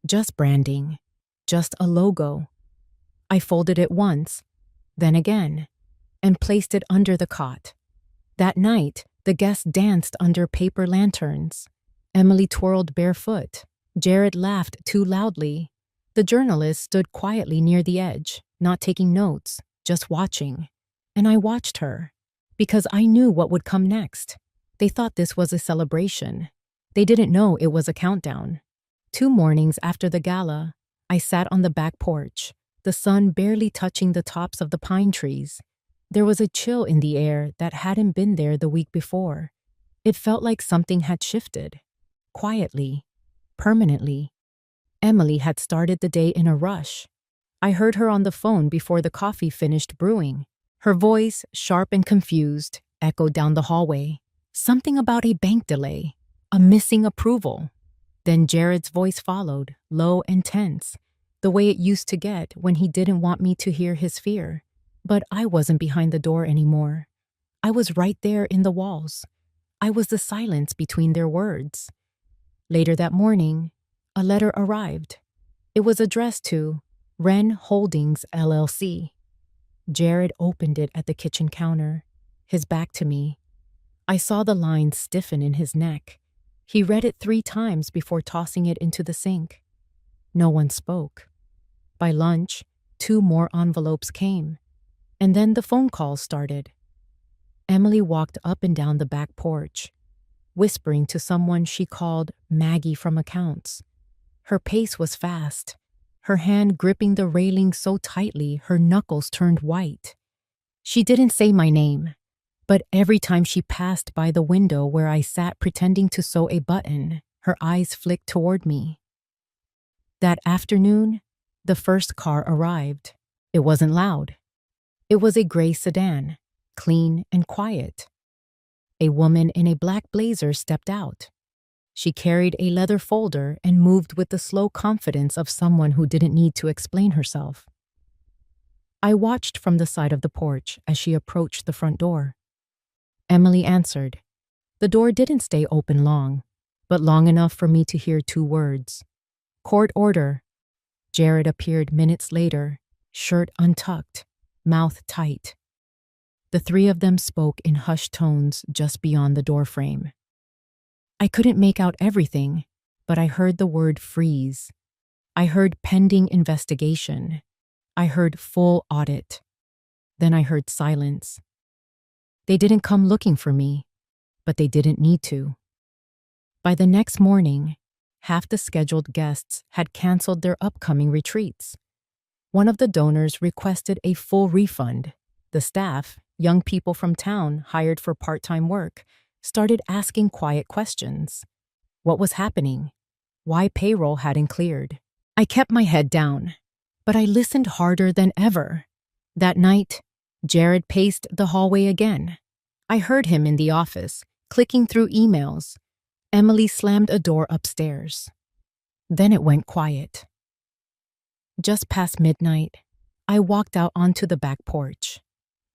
Just branding. Just a logo. I folded it once, then again, and placed it under the cot. That night, the guests danced under paper lanterns. Emily twirled barefoot. Jared laughed too loudly. The journalist stood quietly near the edge, not taking notes, just watching. And I watched her, because I knew what would come next. They thought this was a celebration. They didn't know it was a countdown. 2 mornings after the gala, I sat on the back porch, the sun barely touching the tops of the pine trees. There was a chill in the air that hadn't been there the week before. It felt like something had shifted. Quietly. Permanently. Emily had started the day in a rush. I heard her on the phone before the coffee finished brewing. Her voice, sharp and confused, echoed down the hallway. Something about a bank delay. A missing approval. Then Jared's voice followed, low and tense, the way it used to get when he didn't want me to hear his fear. But I wasn't behind the door anymore. I was right there in the walls. I was the silence between their words. Later that morning, a letter arrived. It was addressed to Wren Holdings, LLC. Jared opened it at the kitchen counter, his back to me. I saw the lines stiffen in his neck. He read it 3 times before tossing it into the sink. No one spoke. By lunch, 2 more envelopes came. And then the phone calls started. Emily walked up and down the back porch, whispering to someone she called Maggie from accounts. Her pace was fast, her hand gripping the railing so tightly her knuckles turned white. She didn't say my name, but every time she passed by the window where I sat pretending to sew a button, her eyes flicked toward me. That afternoon, the first car arrived. It wasn't loud. It was a gray sedan, clean and quiet. A woman in a black blazer stepped out. She carried a leather folder and moved with the slow confidence of someone who didn't need to explain herself. I watched from the side of the porch as she approached the front door. Emily answered. The door didn't stay open long, but long enough for me to hear 2 words. Court order. Jared appeared minutes later, shirt untucked, mouth tight. The 3 of them spoke in hushed tones just beyond the doorframe. I couldn't make out everything, but I heard the word freeze. I heard pending investigation. I heard full audit. Then I heard silence. They didn't come looking for me, but they didn't need to. By the next morning, half the scheduled guests had canceled their upcoming retreats. One of the donors requested a full refund. The staff, young people from town hired for part-time work, started asking quiet questions. What was happening? Why payroll hadn't cleared? I kept my head down, but I listened harder than ever. That night, Jared paced the hallway again. I heard him in the office, clicking through emails. Emily slammed a door upstairs. Then it went quiet. Just past midnight, I walked out onto the back porch.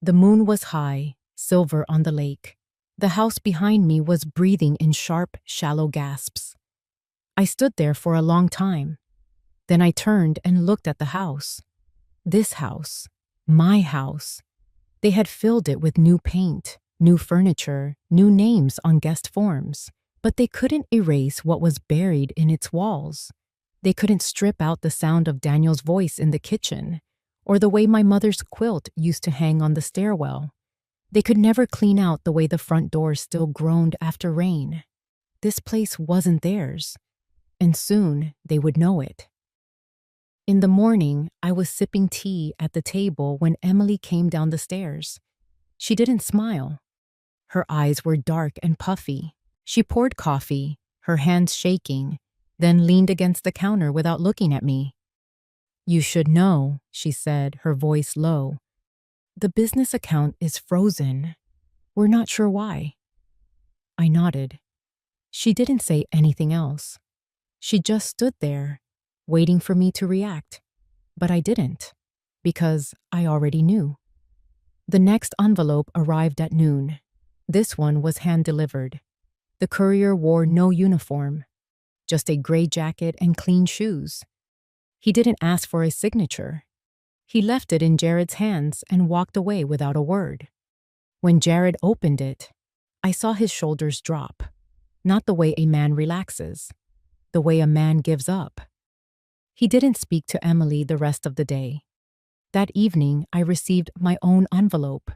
The moon was high, silver on the lake. The house behind me was breathing in sharp, shallow gasps. I stood there for a long time. Then I turned and looked at the house. This house, my house. They had filled it with new paint, new furniture, new names on guest forms, but they couldn't erase what was buried in its walls. They couldn't strip out the sound of Daniel's voice in the kitchen, or the way my mother's quilt used to hang on the stairwell. They could never clean out the way the front door still groaned after rain. This place wasn't theirs, and soon they would know it. In the morning, I was sipping tea at the table when Emily came down the stairs. She didn't smile. Her eyes were dark and puffy. She poured coffee, her hands shaking, then leaned against the counter without looking at me. You should know, she said, her voice low. The business account is frozen. We're not sure why. I nodded. She didn't say anything else. She just stood there, waiting for me to react. But I didn't, because I already knew. The next envelope arrived at noon. This one was hand-delivered. The courier wore no uniform, just a gray jacket and clean shoes. He didn't ask for a signature. He left it in Jared's hands and walked away without a word. When Jared opened it, I saw his shoulders drop. Not the way a man relaxes, the way a man gives up. He didn't speak to Emily the rest of the day. That evening, I received my own envelope.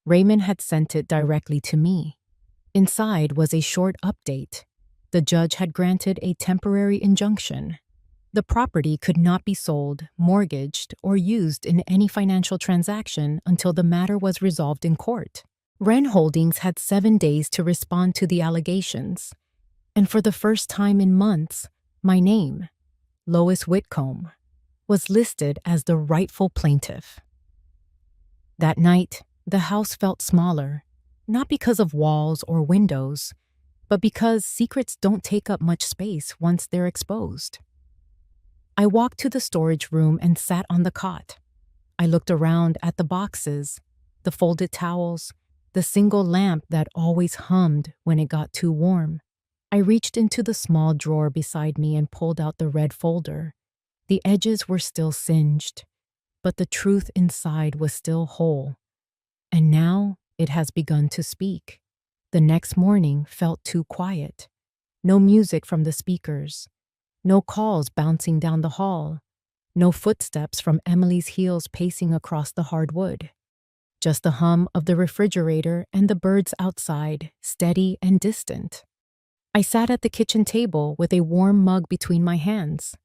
Raymond had sent it directly to me. Inside was a short update. The judge had granted a temporary injunction. The property could not be sold, mortgaged, or used in any financial transaction until the matter was resolved in court. Wren Holdings had 7 days to respond to the allegations. And for the first time in months, my name, Lois Whitcomb, was listed as the rightful plaintiff. That night, the house felt smaller, not because of walls or windows, but because secrets don't take up much space once they're exposed. I walked to the storage room and sat on the cot. I looked around at the boxes, the folded towels, the single lamp that always hummed when it got too warm. I reached into the small drawer beside me and pulled out the red folder. The edges were still singed, but the truth inside was still whole. And now it has begun to speak. The next morning felt too quiet. No music from the speakers. No calls bouncing down the hall. No footsteps from Emily's heels pacing across the hardwood. Just the hum of the refrigerator and the birds outside, steady and distant. I sat at the kitchen table with a warm mug between my hands.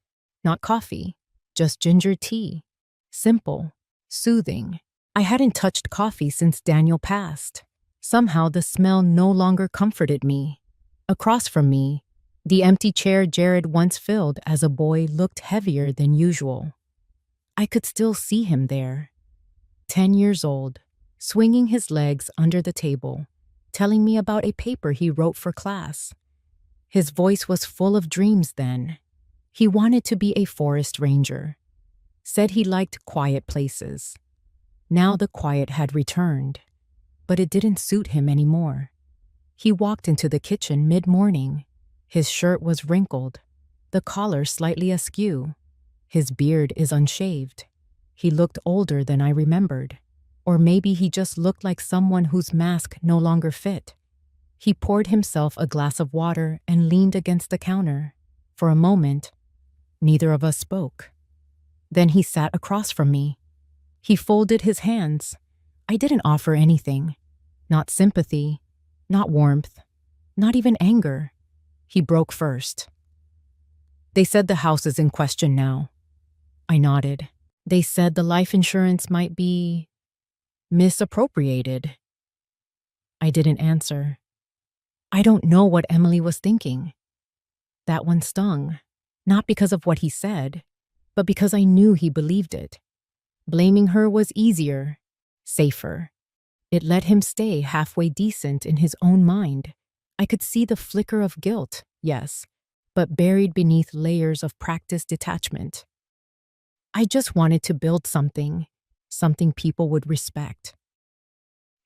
Not coffee, just ginger tea. Simple, soothing. I hadn't touched coffee since Daniel passed. Somehow the smell no longer comforted me. Across from me, the empty chair Jared once filled as a boy looked heavier than usual. I could still see him there, 10 years old, swinging his legs under the table, telling me about a paper he wrote for class. His voice was full of dreams then. He wanted to be a forest ranger. Said he liked quiet places. Now the quiet had returned, but it didn't suit him anymore. He walked into the kitchen mid-morning. His shirt was wrinkled, the collar slightly askew. His beard is unshaved. He looked older than I remembered. Or maybe he just looked like someone whose mask no longer fit. He poured himself a glass of water and leaned against the counter. For a moment, neither of us spoke. Then he sat across from me. He folded his hands. I didn't offer anything. Not sympathy, not warmth, not even anger. He broke first. They said the house is in question now. I nodded. They said the life insurance might be misappropriated. I didn't answer. I don't know what Emily was thinking. That one stung, not because of what he said, but because I knew he believed it. Blaming her was easier, safer. It let him stay halfway decent in his own mind. I could see the flicker of guilt, yes, but buried beneath layers of practiced detachment. I just wanted to build something people would respect.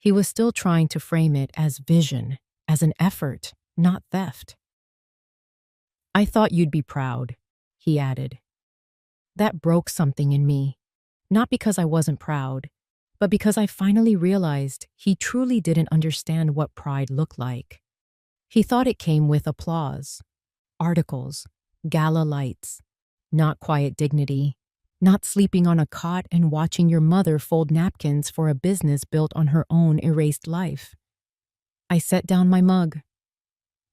He was still trying to frame it as vision, as an effort, not theft. I thought you'd be proud, he added. That broke something in me, not because I wasn't proud, but because I finally realized he truly didn't understand what pride looked like. He thought it came with applause, articles, gala lights, not quiet dignity, not sleeping on a cot and watching your mother fold napkins for a business built on her own erased life. I set down my mug.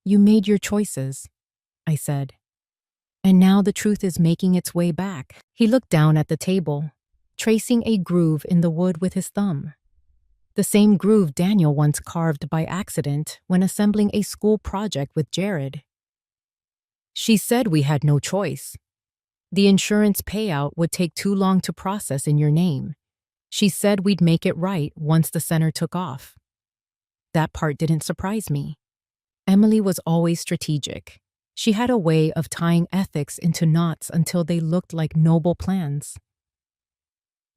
You made your choices, I said. And now the truth is making its way back. He looked down at the table, tracing a groove in the wood with his thumb. The same groove Daniel once carved by accident when assembling a school project with Jared. She said we had no choice. The insurance payout would take too long to process in your name. She said we'd make it right once the center took off. That part didn't surprise me. Emily was always strategic. She had a way of tying ethics into knots until they looked like noble plans.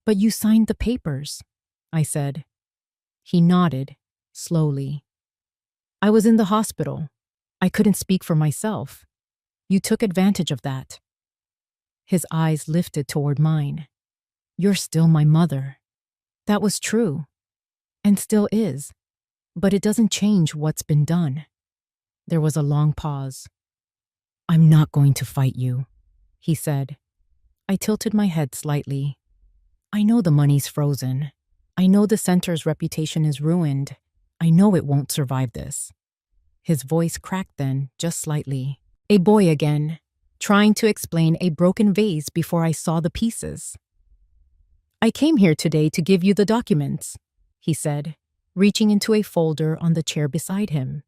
"But you signed the papers," I said. He nodded, slowly. "I was in the hospital. I couldn't speak for myself. You took advantage of that." His eyes lifted toward mine. "You're still my mother." That was true, and still is, but it doesn't change what's been done. There was a long pause. "I'm not going to fight you," he said. I tilted my head slightly. "I know the money's frozen. I know the center's reputation is ruined. I know it won't survive this." His voice cracked then, just slightly. A boy again, trying to explain a broken vase before I saw the pieces. "I came here today to give you the documents," he said, reaching into a folder on the chair beside him.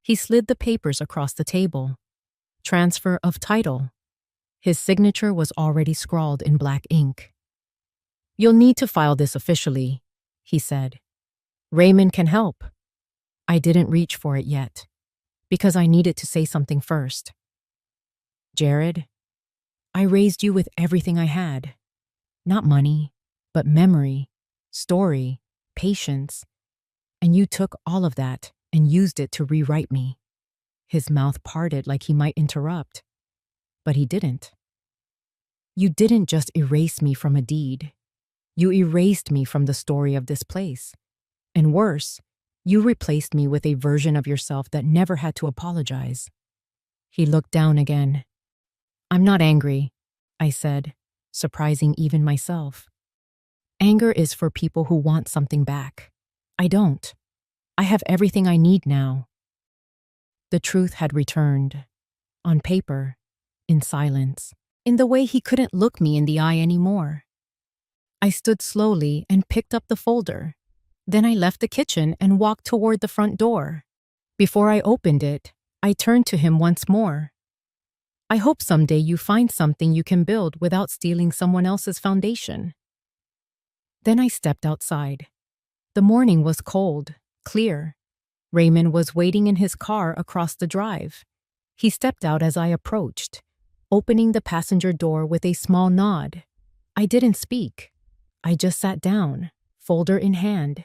He slid the papers across the table. "Transfer of title." His signature was already scrawled in black ink. "You'll need to file this officially," he said. "Raymond can help." I didn't reach for it yet, because I needed to say something first. "Jared, I raised you with everything I had. Not money, but memory, story, patience. And you took all of that and used it to rewrite me." His mouth parted like he might interrupt, but he didn't. "You didn't just erase me from a deed. You erased me from the story of this place. And worse, you replaced me with a version of yourself that never had to apologize." He looked down again. "I'm not angry," I said, surprising even myself. "Anger is for people who want something back. I don't. I have everything I need now." The truth had returned. On paper, in silence, in the way he couldn't look me in the eye anymore. I stood slowly and picked up the folder. Then I left the kitchen and walked toward the front door. Before I opened it, I turned to him once more. "I hope someday you find something you can build without stealing someone else's foundation." Then I stepped outside. The morning was cold, clear. Raymond was waiting in his car across the drive. He stepped out as I approached, opening the passenger door with a small nod. I didn't speak. I just sat down, folder in hand,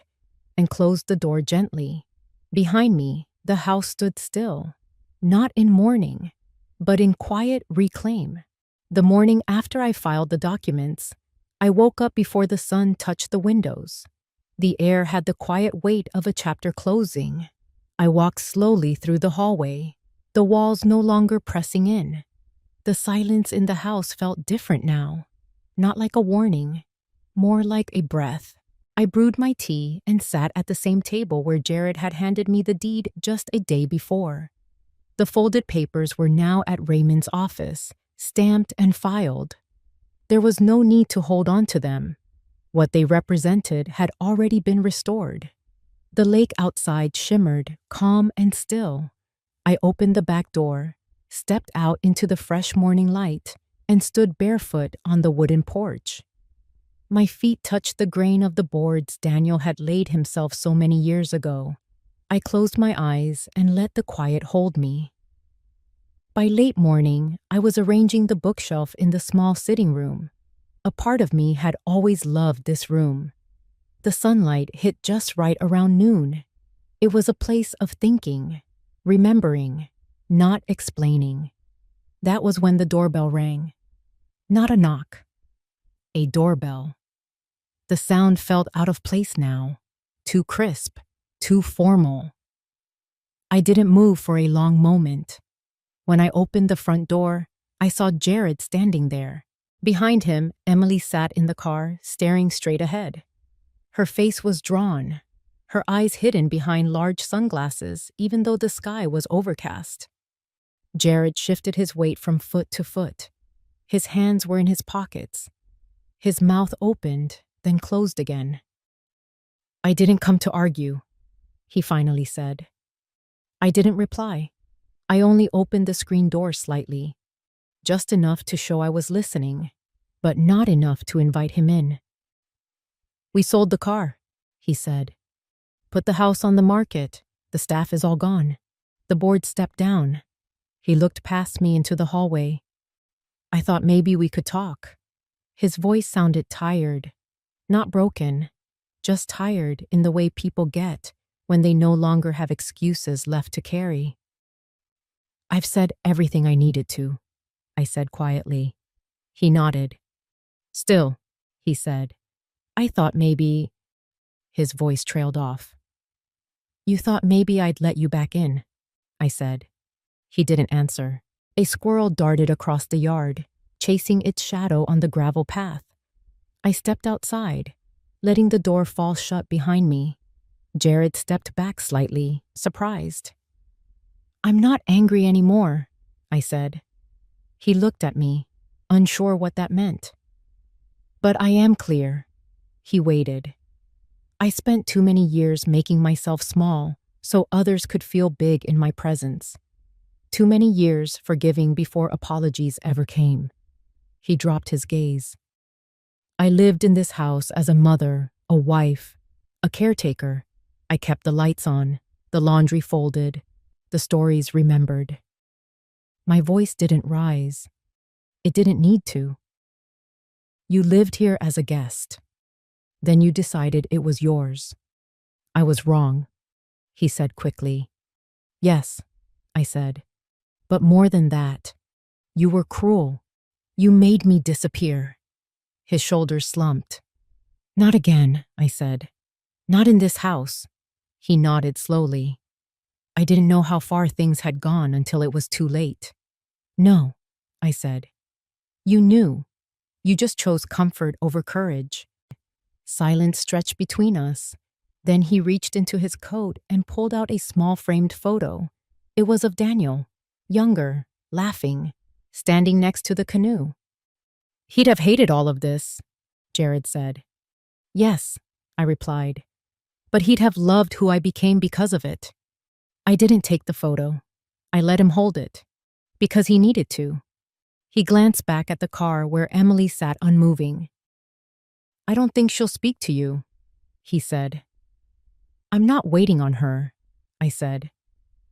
and closed the door gently. Behind me, the house stood still, not in mourning, but in quiet reclaim. The morning after I filed the documents, I woke up before the sun touched the windows. The air had the quiet weight of a chapter closing. I walked slowly through the hallway, the walls no longer pressing in. The silence in the house felt different now, not like a warning, more like a breath. I brewed my tea and sat at the same table where Jared had handed me the deed just a day before. The folded papers were now at Raymond's office, stamped and filed. There was no need to hold on to them. What they represented had already been restored. The lake outside shimmered, calm and still. I opened the back door, stepped out into the fresh morning light, and stood barefoot on the wooden porch. My feet touched the grain of the boards Daniel had laid himself so many years ago. I closed my eyes and let the quiet hold me. By late morning, I was arranging the bookshelf in the small sitting room. A part of me had always loved this room. The sunlight hit just right around noon. It was a place of thinking, remembering, not explaining. That was when the doorbell rang. Not a knock. A doorbell. The sound felt out of place now, too crisp, too formal. I didn't move for a long moment. When I opened the front door, I saw Jared standing there. Behind him, Emily sat in the car, staring straight ahead. Her face was drawn, her eyes hidden behind large sunglasses, even though the sky was overcast. Jared shifted his weight from foot to foot. His hands were in his pockets. His mouth opened, then closed again. "I didn't come to argue," he finally said. I didn't reply. I only opened the screen door slightly, just enough to show I was listening, but not enough to invite him in. "We sold the car," he said. "Put the house on the market. The staff is all gone." The board stepped down. He looked past me into the hallway. I thought maybe we could talk. His voice sounded tired, not broken, just tired in the way people get when they no longer have excuses left to carry. I've said everything I needed to, I said quietly. He nodded. Still, he said, I thought maybe... His voice trailed off. You thought maybe I'd let you back in, I said. He didn't answer. A squirrel darted across the yard, chasing its shadow on the gravel path. I stepped outside, letting the door fall shut behind me. Jared stepped back slightly, surprised. I'm not angry anymore, I said. He looked at me, unsure what that meant. But I am clear. He waited. I spent too many years making myself small so others could feel big in my presence. Too many years forgiving before apologies ever came. He dropped his gaze. I lived in this house as a mother, a wife, a caretaker. I kept the lights on, the laundry folded, the stories remembered. My voice didn't rise. It didn't need to. You lived here as a guest. Then you decided it was yours. I was wrong, he said quickly. Yes, I said. But more than that, you were cruel. You made me disappear. His shoulders slumped. Not again, I said. Not in this house. He nodded slowly. I didn't know how far things had gone until it was too late. No, I said. You knew. You just chose comfort over courage. Silence stretched between us. Then he reached into his coat and pulled out a small framed photo. It was of Daniel, younger, laughing, standing next to the canoe. He'd have hated all of this, Jared said. Yes, I replied. But he'd have loved who I became because of it. I didn't take the photo. I let him hold it. Because he needed to. He glanced back at the car where Emily sat unmoving. I don't think she'll speak to you, he said. I'm not waiting on her, I said.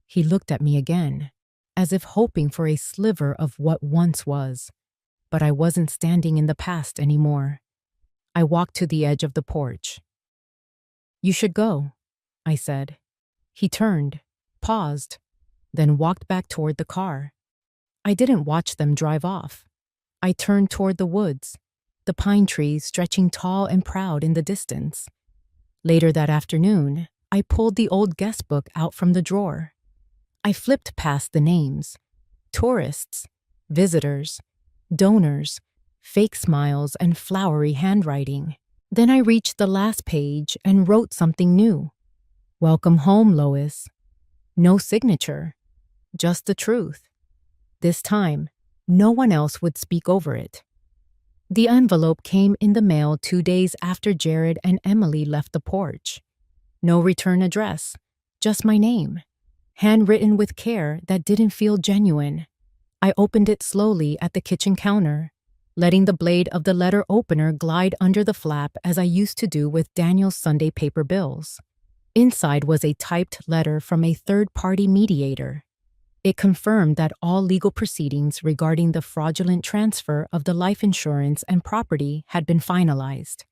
He looked at me again, as if hoping for a sliver of what once was. But I wasn't standing in the past anymore. I walked to the edge of the porch. You should go, I said. He turned, paused, then walked back toward the car. I didn't watch them drive off. I turned toward the woods, the pine trees stretching tall and proud in the distance. Later that afternoon, I pulled the old guest book out from the drawer. I flipped past the names: tourists, visitors, donors, fake smiles, and flowery handwriting. Then I reached the last page and wrote something new. Welcome home, Lois. No signature, just the truth. This time, no one else would speak over it. The envelope came in the mail 2 days after Jared and Emily left the porch. No return address, just my name, handwritten with care that didn't feel genuine. I opened it slowly at the kitchen counter, letting the blade of the letter opener glide under the flap as I used to do with Daniel's Sunday paper bills. Inside was a typed letter from a third-party mediator. It confirmed that all legal proceedings regarding the fraudulent transfer of the life insurance and property had been finalized.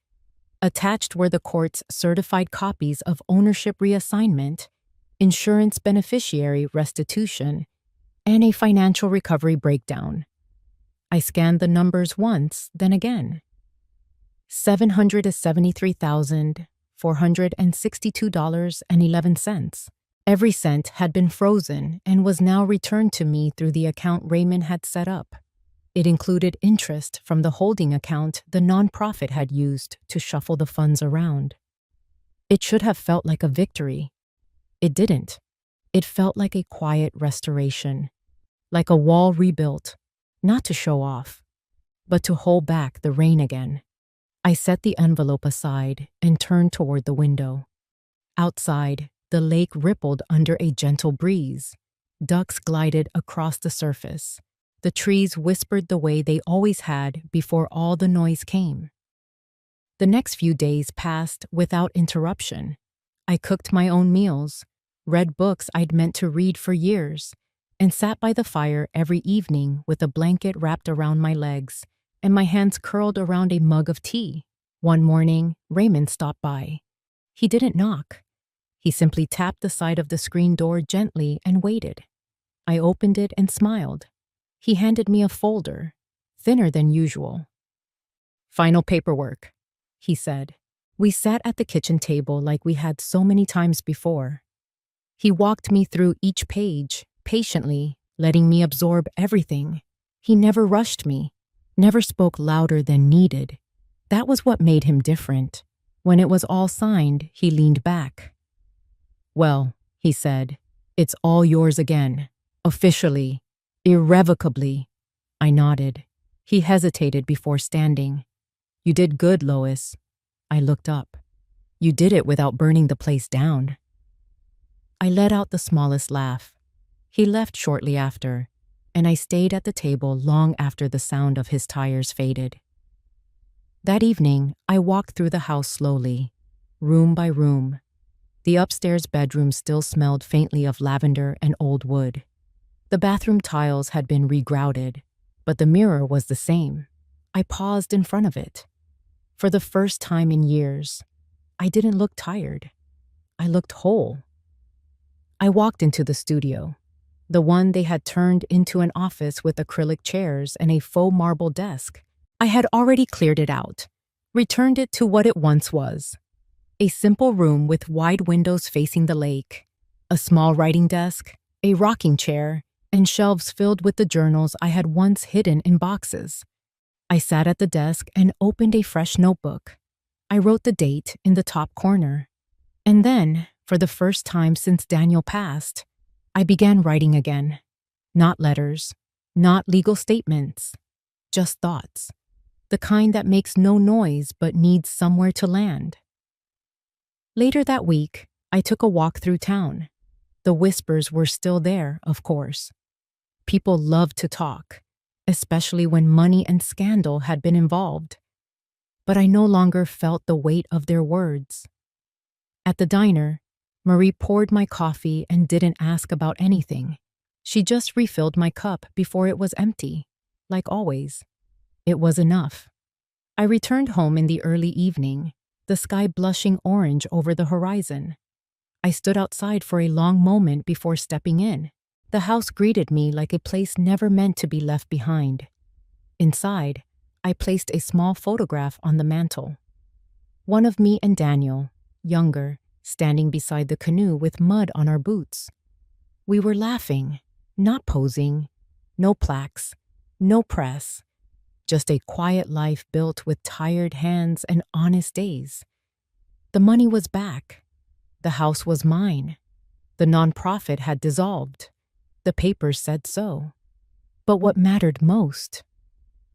Attached were the court's certified copies of ownership reassignment, insurance beneficiary restitution, and a financial recovery breakdown. I scanned the numbers once, then again. $773,462.11. Every cent had been frozen and was now returned to me through the account Raymond had set up. It included interest from the holding account the nonprofit had used to shuffle the funds around. It should have felt like a victory. It didn't. It felt like a quiet restoration, like a wall rebuilt, not to show off, but to hold back the rain again. I set the envelope aside and turned toward the window. Outside, the lake rippled under a gentle breeze. Ducks glided across the surface. The trees whispered the way they always had before all the noise came. The next few days passed without interruption. I cooked my own meals, read books I'd meant to read for years, and sat by the fire every evening with a blanket wrapped around my legs and my hands curled around a mug of tea. One morning, Raymond stopped by. He didn't knock. He simply tapped the side of the screen door gently and waited. I opened it and smiled. He handed me a folder, thinner than usual. "Final paperwork," he said. We sat at the kitchen table like we had so many times before. He walked me through each page, patiently, letting me absorb everything. He never rushed me, never spoke louder than needed. That was what made him different. When it was all signed, he leaned back. "Well," he said, "it's all yours again. Officially. Irrevocably." I nodded. He hesitated before standing. "You did good, Lois." I looked up. "You did it without burning the place down." I let out the smallest laugh. He left shortly after, and I stayed at the table long after the sound of his tires faded. That evening, I walked through the house slowly, room by room. The upstairs bedroom still smelled faintly of lavender and old wood. The bathroom tiles had been regrouted, but the mirror was the same. I paused in front of it. For the first time in years, I didn't look tired. I looked whole. I walked into the studio, the one they had turned into an office with acrylic chairs and a faux marble desk. I had already cleared it out, returned it to what it once was. A simple room with wide windows facing the lake, a small writing desk, a rocking chair, and shelves filled with the journals I had once hidden in boxes. I sat at the desk and opened a fresh notebook. I wrote the date in the top corner. And then, for the first time since Daniel passed, I began writing again. Not letters, not legal statements, just thoughts. The kind that makes no noise but needs somewhere to land. Later that week, I took a walk through town. The whispers were still there, of course. People loved to talk, especially when money and scandal had been involved. But I no longer felt the weight of their words. At the diner, Marie poured my coffee and didn't ask about anything. She just refilled my cup before it was empty, like always. It was enough. I returned home in the early evening, the sky blushing orange over the horizon. I stood outside for a long moment before stepping in. The house greeted me like a place never meant to be left behind. Inside, I placed a small photograph on the mantel. One of me and Daniel, younger, standing beside the canoe with mud on our boots. We were laughing, not posing, no plaques, no press, just a quiet life built with tired hands and honest days. The money was back. The house was mine. The nonprofit had dissolved. The papers said so. But what mattered most,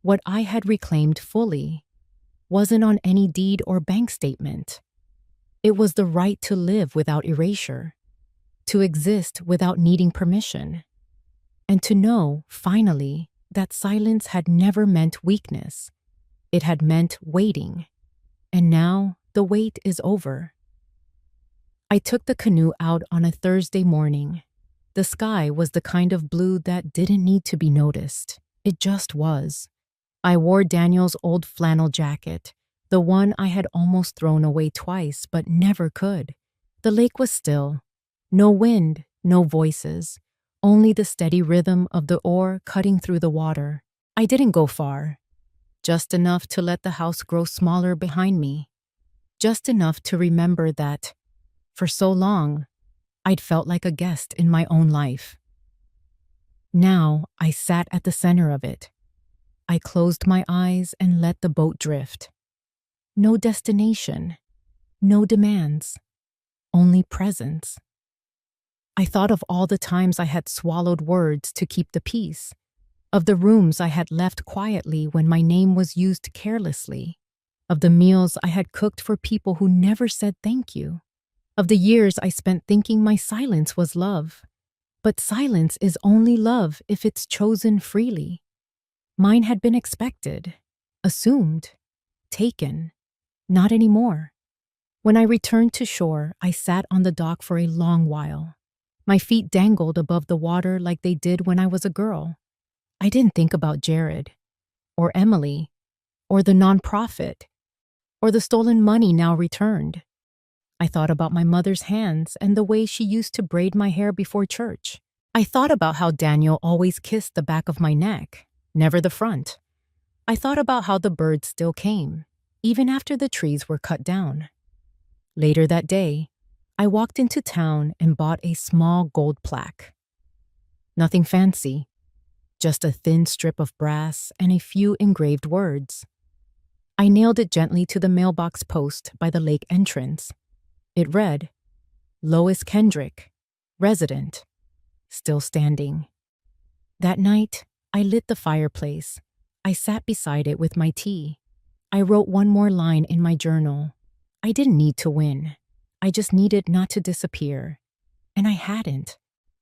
what I had reclaimed fully, wasn't on any deed or bank statement. It was the right to live without erasure, to exist without needing permission, and to know, finally, that silence had never meant weakness. It had meant waiting. And now the wait is over. I took the canoe out on a Thursday morning. The sky was the kind of blue that didn't need to be noticed. It just was. I wore Daniel's old flannel jacket, the one I had almost thrown away twice but never could. The lake was still. No wind, no voices, only the steady rhythm of the oar cutting through the water. I didn't go far. Just enough to let the house grow smaller behind me. Just enough to remember that, for so long, I'd felt like a guest in my own life. Now I sat at the center of it. I closed my eyes and let the boat drift. No destination, no demands, only presence. I thought of all the times I had swallowed words to keep the peace, of the rooms I had left quietly when my name was used carelessly, of the meals I had cooked for people who never said thank you, of the years I spent thinking my silence was love. But silence is only love if it's chosen freely. Mine had been expected, assumed, taken. Not anymore. When I returned to shore, I sat on the dock for a long while. My feet dangled above the water like they did when I was a girl. I didn't think about Jared, or Emily, or the nonprofit, or the stolen money now returned. I thought about my mother's hands and the way she used to braid my hair before church. I thought about how Daniel always kissed the back of my neck, never the front. I thought about how the birds still came, even after the trees were cut down. Later that day, I walked into town and bought a small gold plaque. Nothing fancy, just a thin strip of brass and a few engraved words. I nailed it gently to the mailbox post by the lake entrance. It read, Lois Kendrick, resident, still standing. That night, I lit the fireplace. I sat beside it with my tea. I wrote one more line in my journal. I didn't need to win. I just needed not to disappear. And I hadn't.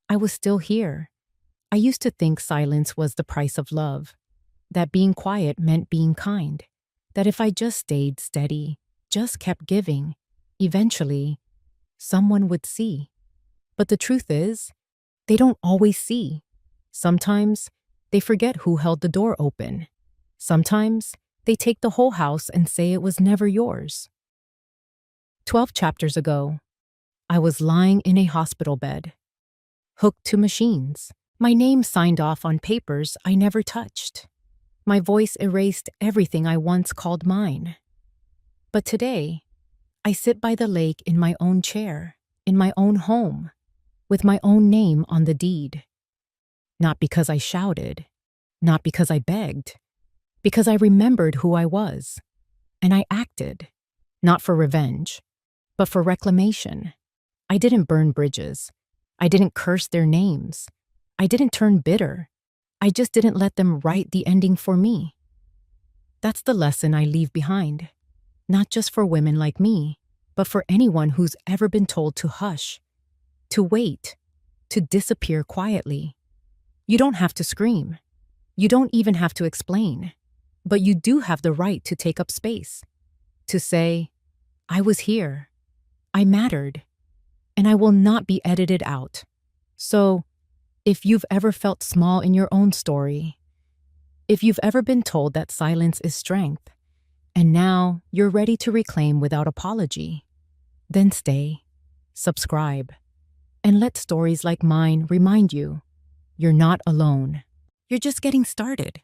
I was still here. I used to think silence was the price of love, that being quiet meant being kind, that if I just stayed steady, just kept giving, eventually, someone would see. But the truth is, they don't always see. Sometimes, they forget who held the door open. Sometimes, they take the whole house and say it was never yours. 12 chapters ago, I was lying in a hospital bed, hooked to machines, my name signed off on papers I never touched. My voice erased everything I once called mine. But today, I sit by the lake in my own chair, in my own home, with my own name on the deed. Not because I shouted, not because I begged, because I remembered who I was, and I acted, not for revenge, but for reclamation. I didn't burn bridges. I didn't curse their names. I didn't turn bitter. I just didn't let them write the ending for me. That's the lesson I leave behind, not just for women like me, but for anyone who's ever been told to hush, to wait, to disappear quietly. You don't have to scream. You don't even have to explain. But you do have the right to take up space, to say, I was here, I mattered, and I will not be edited out. So, if you've ever felt small in your own story, if you've ever been told that silence is strength, and now you're ready to reclaim without apology, then stay, subscribe, and let stories like mine remind you, you're not alone. You're just getting started.